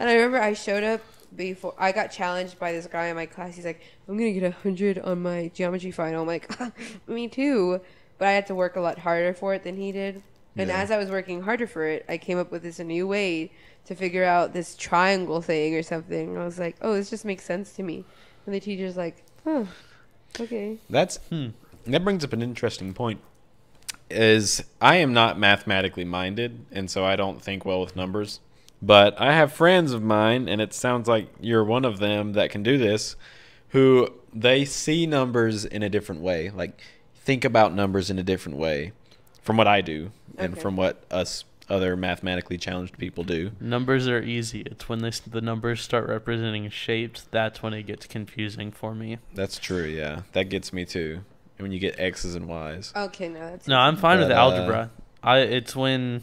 And I remember I showed up before I got challenged by this guy in my class. He's like, I'm gonna get 100 on my geometry final. I'm like, me too. But I had to work a lot harder for it than he did. And Yeah. as I was working harder for it, I came up with this new way to figure out this triangle thing or something. I was like, oh, this just makes sense to me. And the teacher's like, huh, okay. That brings up an interesting point. Is I am not mathematically minded, and so I don't think well with numbers. But I have friends of mine, and it sounds like you're one of them that can do this, who they see numbers in a different way. Like, think about numbers in a different way from what I do and Okay. from what us other mathematically challenged people do. Numbers are easy. It's when the numbers start representing shapes that's when it gets confusing for me. That's true, yeah. That gets me too. And when you get X's and Y's. Okay, no, that's No, I'm fine with But, algebra. It's when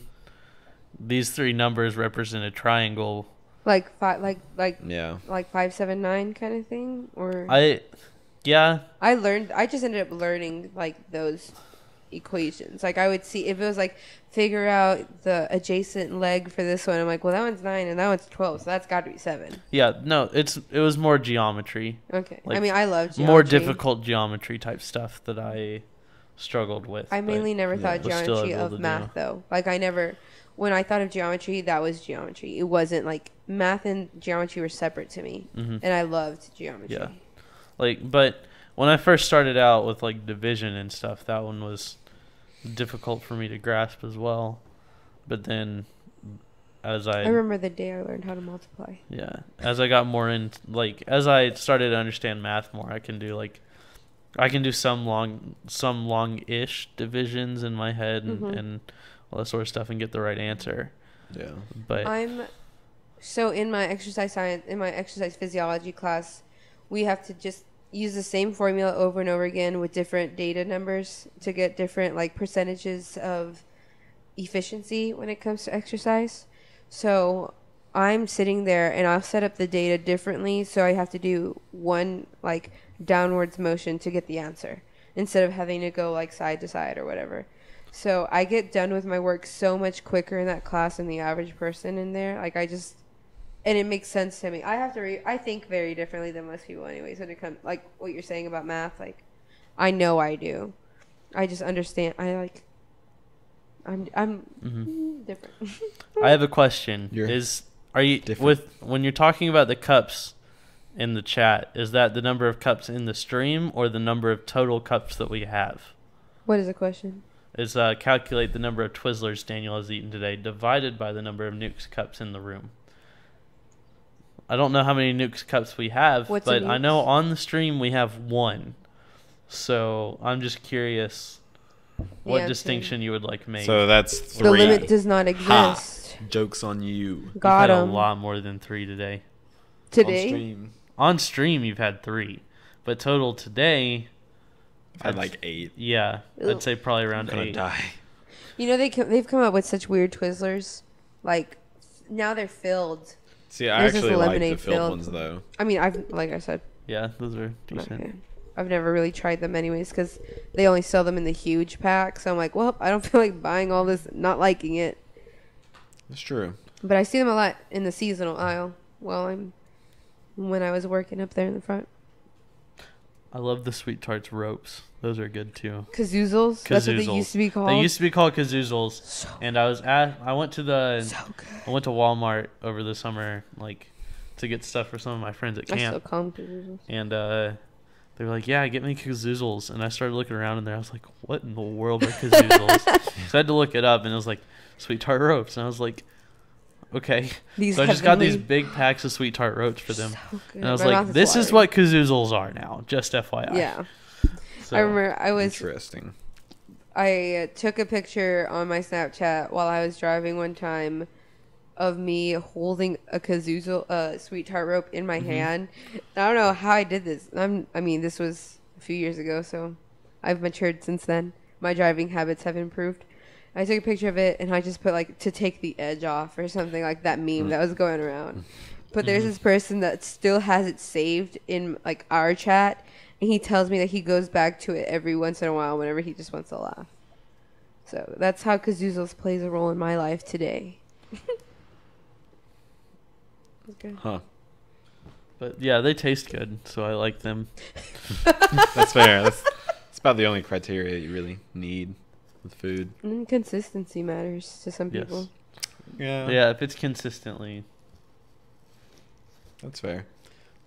these three numbers represent a triangle. like Yeah. 579 kind of thing, or Yeah, I just ended up learning like those equations. Like I would see if it was like figure out the adjacent leg for this one. I'm like, well, that one's 9 and that one's 12, so that's got to be 7. yeah. No, it was more geometry, Okay, I Like, mean, I love geometry. more difficult geometry type stuff that I struggled with. I but mainly never thought was still geometry able of to math do. though. Like I never, when I thought of geometry, that was geometry. It wasn't like math and geometry were separate to me, Mhm. and I loved geometry. Yeah. But when I first started out with like division and stuff, that one was difficult for me to grasp as well. But then as I remember the day I learned how to multiply. as I got more in, like, as I started to understand math more, I can do some long-ish divisions in my head Mhm. and all that sort of stuff and get the right answer. Yeah. But So in my exercise physiology class, we have to just use the same formula over and over again with different data numbers to get different like percentages of efficiency when it comes to exercise. So I'm sitting there and I'll set up the data differently, so I have to do one like downwards motion to get the answer instead of having to go like side to side or whatever. So I get done with my work so much quicker in that class than the average person in there. Like and it makes sense to me. I think very differently than most people anyways when it comes like what you're saying about math. Like I know I do. I just understand. I'm Mhm. different. I have a question. You're Are you different. when you're talking about the cups in the chat, is that the number of cups in the stream or the number of total cups that we have? What is the question? Is calculate the number of Twizzlers Daniel has eaten today divided by the number of Nukes cups in the room. I don't know how many Nukes cups we have, What's a but I know Nukes? on the stream we have 1. So I'm just curious what answer. distinction you would like made. So that's The 3. limit does not exist. Joke's on you. You've Got had a him. lot more than 3 today. On Today? stream, On stream you've had 3, but total today, I've had like 8. yeah, Ew. I'd say probably I'm around gonna 8. die. You know they've come up with such weird Twizzlers. Like now they're filled. See, I This is actually the like the lemonade filled filled. ones though. I mean, like I said, Yeah, those are decent. okay. I've never really tried them anyways because they only sell them in the huge pack. So I'm like, well, I don't feel like buying all this, not liking it. That's true. But I see them a lot in the seasonal aisle when I was working up there in the front. I love the Sweet Tarts ropes. Those are good too. Kazoozles? That's what they Kazoozles. used to be called. They used to be called Kazoozles, So, and I went to so good. I went to Walmart over the summer, like, to get stuff for some of my friends at I still camp, call them Kazoozles. and they were like, "Yeah, get me Kazoozles," and I started looking around in there. I was like, "What in the world are Kazoozles?" So I had to look it up, and it was like Sweet Tart ropes, and I was like, "Okay." These So I just got these heavenly- big packs of Sweet Tart ropes for them, So good. and I was My like, mouth "This is watering. what Kazoozles are now." Just FYI. Yeah. So, I remember Interesting. I took a picture on my Snapchat while I was driving one time of me holding a Kazoozle, Sweet Tart rope in my hand. I don't know how I did this. I mean, this was a few years ago, so I've matured since then. My driving habits have improved. I took a picture of it and I just put like to take the edge off or something like that meme that was going around. But there's this person that still has it saved in like our chat, and he tells me that he goes back to it every once in a while whenever he just wants to laugh. So that's how Kazoozles plays a role in my life today. Okay. Huh. but yeah, they taste good, so I like them. That's fair. That's about the only criteria you really need with food. And consistency matters to some Yes. people. Yeah. Yeah, if it's consistently. That's fair.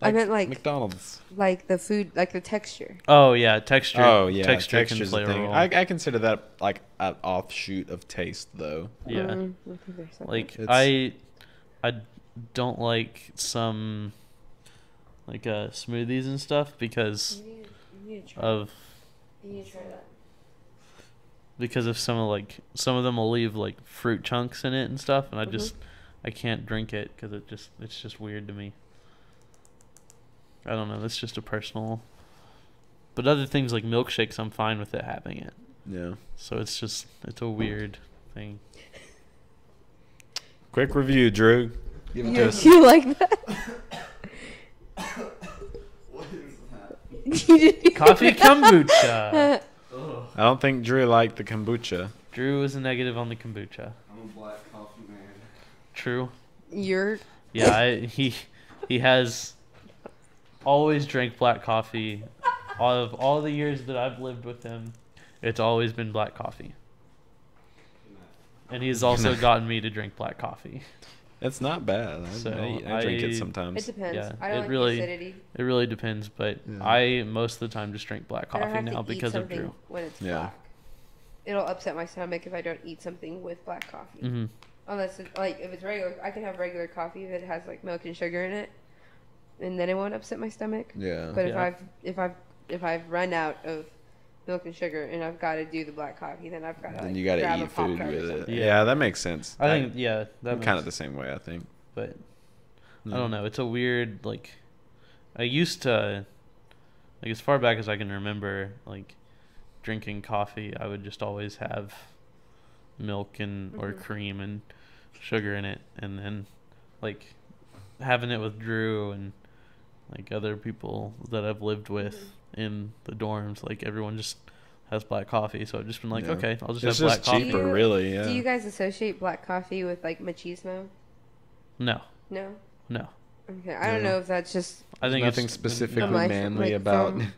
I meant like McDonald's. like the food, like the texture. Oh yeah, texture. Oh yeah, texture can texture's play a a thing. role. I consider that like an offshoot of taste, though. Yeah. I think they're separate. Like It's- I don't like some like smoothies and stuff because You need to try. of You need to try that. some of them will leave like fruit chunks in it and stuff, and Mhm. I can't drink it because it's just weird to me. I don't know. That's just a personal. But other things like milkshakes, I'm fine with it having it. Yeah. So it's a weird thing. Quick review, Drew. Give it to us. You like that? What is that? Coffee kombucha. I don't think Drew liked the kombucha. Drew is a negative on the kombucha. I'm a black coffee man. True. You're Yeah, he has always drank black coffee. Out of all the years that I've lived with him, it's always been black coffee. And he's also gotten me to drink black coffee. It's not bad. So I drink it It sometimes. depends. Yeah, I don't it like really- the acidity. It really depends, but Yeah. I most of the time just drink black And I coffee have to now eat because of something Drew. when it's Yeah. black. It'll upset my stomach if I don't eat something with black coffee. Hmm. Unless it's, like if it's regular, I can have regular coffee if it has like milk and sugar in it, and then it won't upset my stomach. Yeah. But Yeah. if I've run out of milk and sugar and I've got to do the black coffee, then I've got to Then like, you gotta grab a eat food Pop-Tart or with it. something. Yeah. Yeah, that makes sense. I think that I'm makes, kind of the same way. I think. but Yeah. I don't know. It's a weird like. I used to, like as far back as I can remember, like drinking coffee. I would just always have milk and or Mhm. cream and sugar in it, and then like having it with Drew and like other people that I've lived with in the dorms. Like everyone just has black coffee, so I've just been like, Yeah. okay, I'll just It's have black just coffee. cheaper, Do you- really. Yeah. Do you guys associate black coffee with like machismo? No, No. no. Okay, I don't No. know if that's just I think Nothing it's specifically My- manly like, about. from-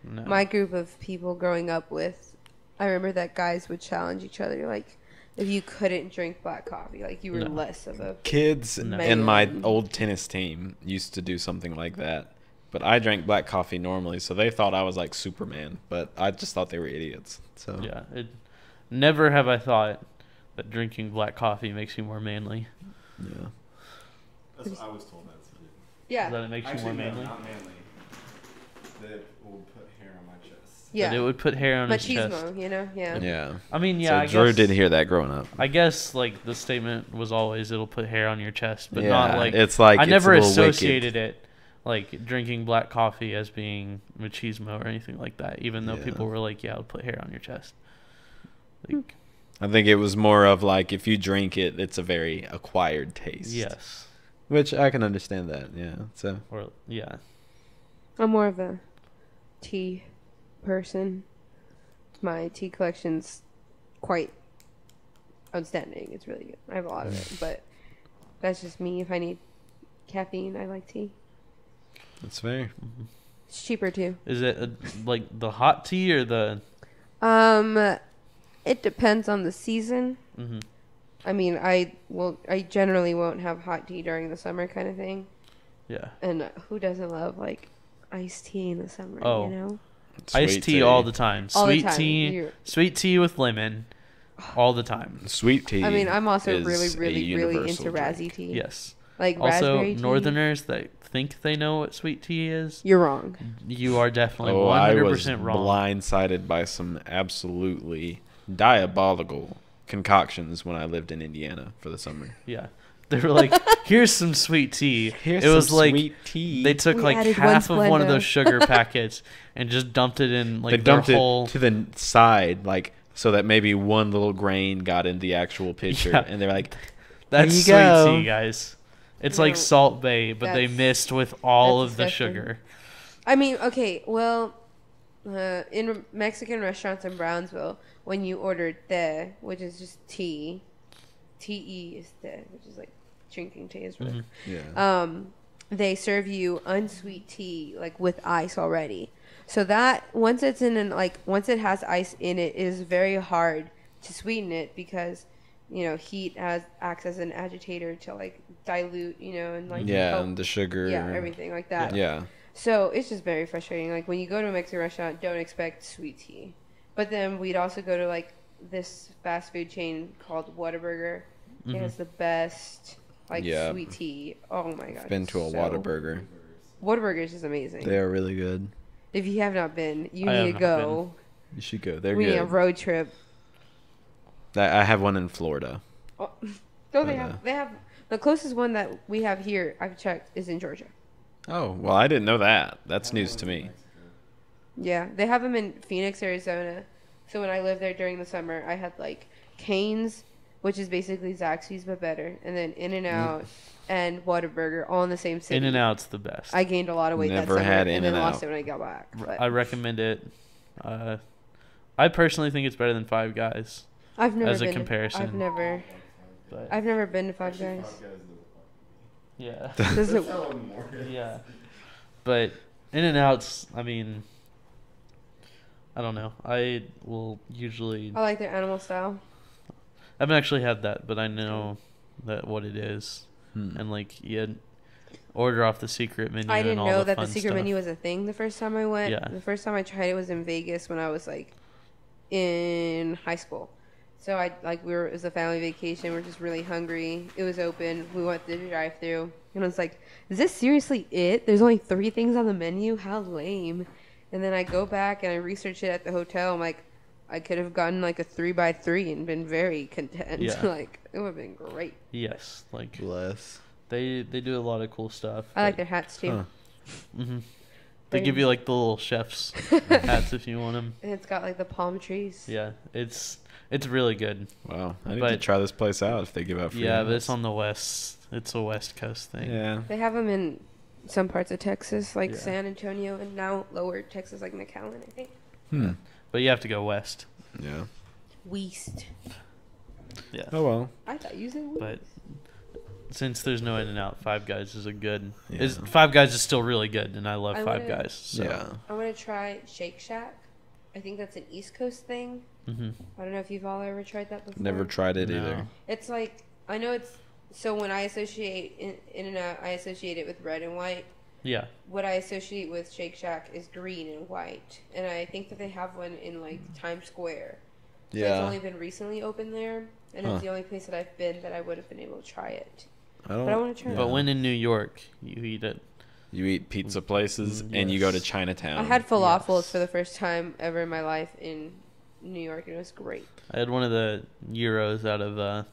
No. my group of people growing up with. I remember that guys would challenge each other like, if you couldn't drink black coffee, like you were No. less of a. Kids No. in my Man. old tennis team used to do something like that. But I drank black coffee normally, so they thought I was like Superman. But I just thought they were idiots. So Yeah, never have I thought that drinking black coffee makes you more manly. yeah. That's what I was told that's it. Yeah. That it makes you Actually, more no, manly. not manly. That it will put hair on my chest. Yeah. That it would put hair on his chest. Machismo, you know? Yeah. Yeah. I mean, yeah, I so Drew guess, did hear that growing up. I guess like the statement was always it'll put hair on your chest, but yeah, not like it's like I it's never a little wicked. associated it like drinking black coffee as being machismo or anything like that. Even though Yeah. people were like, "Yeah, it'll put hair on your chest." Like, I think it was more of like if you drink it, it's a very acquired taste. yes, Which I can understand that. Yeah. So or yeah, I'm more of a tea person. My tea collection's quite outstanding. It's really good. I have a lot of it, but that's just me. If I need caffeine, I like tea. that's fair. It's cheaper too. is it like the hot tea or the? It depends on the season. Mm-hmm. I mean, I generally won't have hot tea during the summer kind of thing. Yeah, And who doesn't love like iced tea in the summer? Oh. You know, iced Sweet tea all the time. all Sweet the time. tea, You're- sweet tea with lemon, all the time. Sweet tea. I mean, I'm also is really, a really, really universal into drink. Razzie tea. Yes. Like Also, raspberry tea. Northerners that think they know what sweet tea is, You're wrong. you are definitely Oh, I was 100% wrong. blindsided by some absolutely diabolical concoctions when I lived in Indiana for the summer. Yeah. They were like, here's some sweet tea. Here's it was some like sweet tea. they took We like added half one of one of Splenda. those sugar packets and just dumped it in like they dumped their it whole to the side, like so that maybe one little grain got in the actual pitcher, Yeah. and they're like, That's you sweet go. tea, guys. It's like No, Salt Bay, but they that's- missed with all that's of the disgusting. sugar. I mean, okay, well, in Mexican restaurants in Brownsville, when you order te, which is just tea, te is te, which is like drinking tea is really. Mhm. yeah, They serve you unsweet tea like with ice already. So that once it's in an like once it has ice in it, it is very hard to sweeten it because heat acts as an agitator to like dilute and like yeah, help- and the sugar, everything like that. yeah, So it's just very frustrating. Like when you go to a Mexican restaurant, don't expect sweet tea. But then we'd also go to like this fast food chain called Whataburger. It Mhm. has the best like Yeah. sweet tea. Oh my god. Been to a so- Whataburger. Whataburger is amazing. They are really good. If you have not been, you I need have to not go. You should go. They're We need a good. road trip. I have one in Florida. Oh, no, they But, have the closest one that we have here. I've checked is in Georgia. Oh, well, I didn't know that. That's news to me. Yeah, they have them in Phoenix, Arizona. So when I lived there during the summer, I had like Cane's, which is basically Zaxby's but better, and then In-N-Out and Whataburger all in the same city. In-N-Out's the best. I gained a lot of weight Never that summer had and then In-N-Out. lost it when I got back. But I recommend it. I personally think it's better than Five Guys. I've never as a been. comparison. But I've never been to Five Guys. yeah, Does it? yeah. But In-N-Out's, I mean, I don't know. I will usually. I like their animal style. I haven't actually had that, but I know that what it is, Hmm. and like you order off the secret menu. I and didn't all know the that the fun secret stuff. menu was a thing the first time I went. Yeah. The first time I tried it was in Vegas when I was like in high school. So it was a family vacation. We're just really hungry. It was open. We went through the drive-through, and I was like, "Is this seriously it? There's only 3 things on the menu. How lame!" And then I go back and I research it at the hotel. I'm like, I could have gotten like a 3x3 and been very content. Yeah. Like it would have been great. Yes, like Bless. they do a lot of cool stuff. I like their hats too. Huh. Hmm. They give you like the little chef's hats if you want them. And it's got like the palm trees. Yeah, it's really good. Wow. I need to But- try this place out if they give out free Yeah, but hats. it's on the west. It's a West Coast thing. Yeah. They have them in some parts of Texas, like Yeah. San Antonio, and now lower Texas, like McAllen, I think. Hmm. But you have to go west. Yeah. West. Yeah. Oh, well. I thought you said west. But since there's no In-N-Out, Five Guys is a good. Yeah. Five Guys is still really good, and I love I Five wanna- Guys. So. Yeah. I want to try Shake Shack. I think that's an East Coast thing. Hmm. I don't know if you've all ever tried that before. Never tried it No. either. It's like, I know it's, so when I associate In-N-Out, I associate it with red and white. Yeah. What I associate with Shake Shack is green and white. And I think that they have one in like Times Square. But it's only been recently opened there, and Huh. it's the only place that I've been that I would have been able to try it. I don't. But I want to try But it. when in New York, you eat it. You eat pizza places and you go to Yes. Chinatown. I had falafels Yes. for the first time ever in my life in New York, and it was great. I had one of the gyros out of a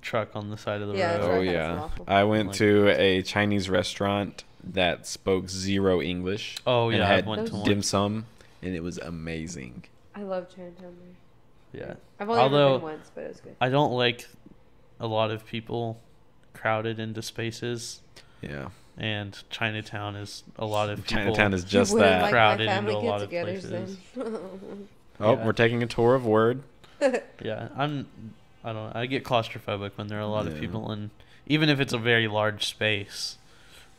truck on the side of the Yeah, that's road. right. Oh I had yeah. falafel. I went Like- to a Chinese restaurant that spoke 0 English. Oh and yeah, I had went to Those one. dim sum, and it was amazing. I love Chinatown there. Yeah. I've only ever Although- been once, but it was good. I don't like a lot of people crowded into spaces, Yeah. and Chinatown is a lot of people. Chinatown is just you wouldn't that. like Crowded my family into a lot of get-togethers places. then. Oh, Yeah. we're taking a tour of Word. Yeah, I don't know. I get claustrophobic when there are a lot of Yeah. people, and even if it's a very large space,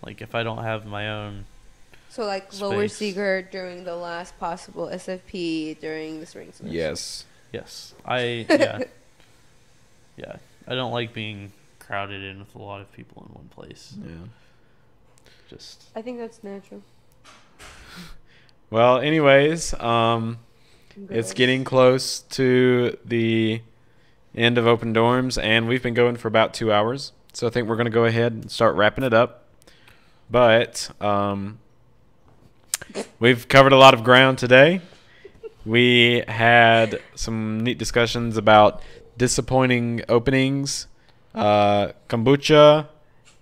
like if I don't have my own. So like Lower Space. Seeger during the last possible SFP during the spring semester. Yes. Yes, yeah, yeah. I don't like being crowded in with a lot of people in one place. Yeah. Just I think that's natural. Well, anyways, it's Gross. getting close to the end of Open Dorms, and we've been going for about 2 hours. So I think we're going to go ahead and start wrapping it up. But we've covered a lot of ground today. We had some neat discussions about disappointing openings, kombucha,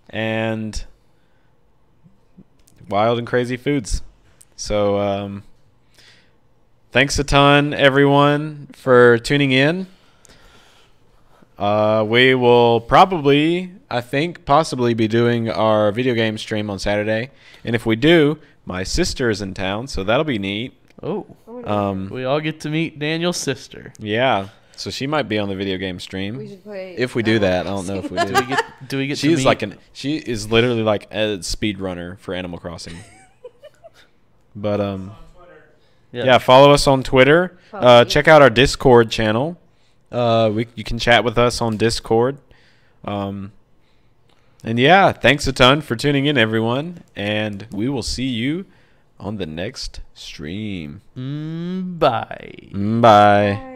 and wild and crazy foods. So thanks a ton, everyone, for tuning in. We will probably, I think, possibly be doing our video game stream on Saturday. And if we do, my sister is in town, so that'll be neat. oh, Oh my God. we all get to meet Daniel's sister. Yeah, so she might be on the video game We stream. should play. If we do that, I don't know if we Do we do. get She to is meet? like she is literally like a speed runner for Animal Crossing. But yeah, follow us on Twitter. Follow me. Check out our Discord channel. You can chat with us on Discord. And yeah, thanks a ton for tuning in, everyone. And we will see you on the next stream. Bye. Bye.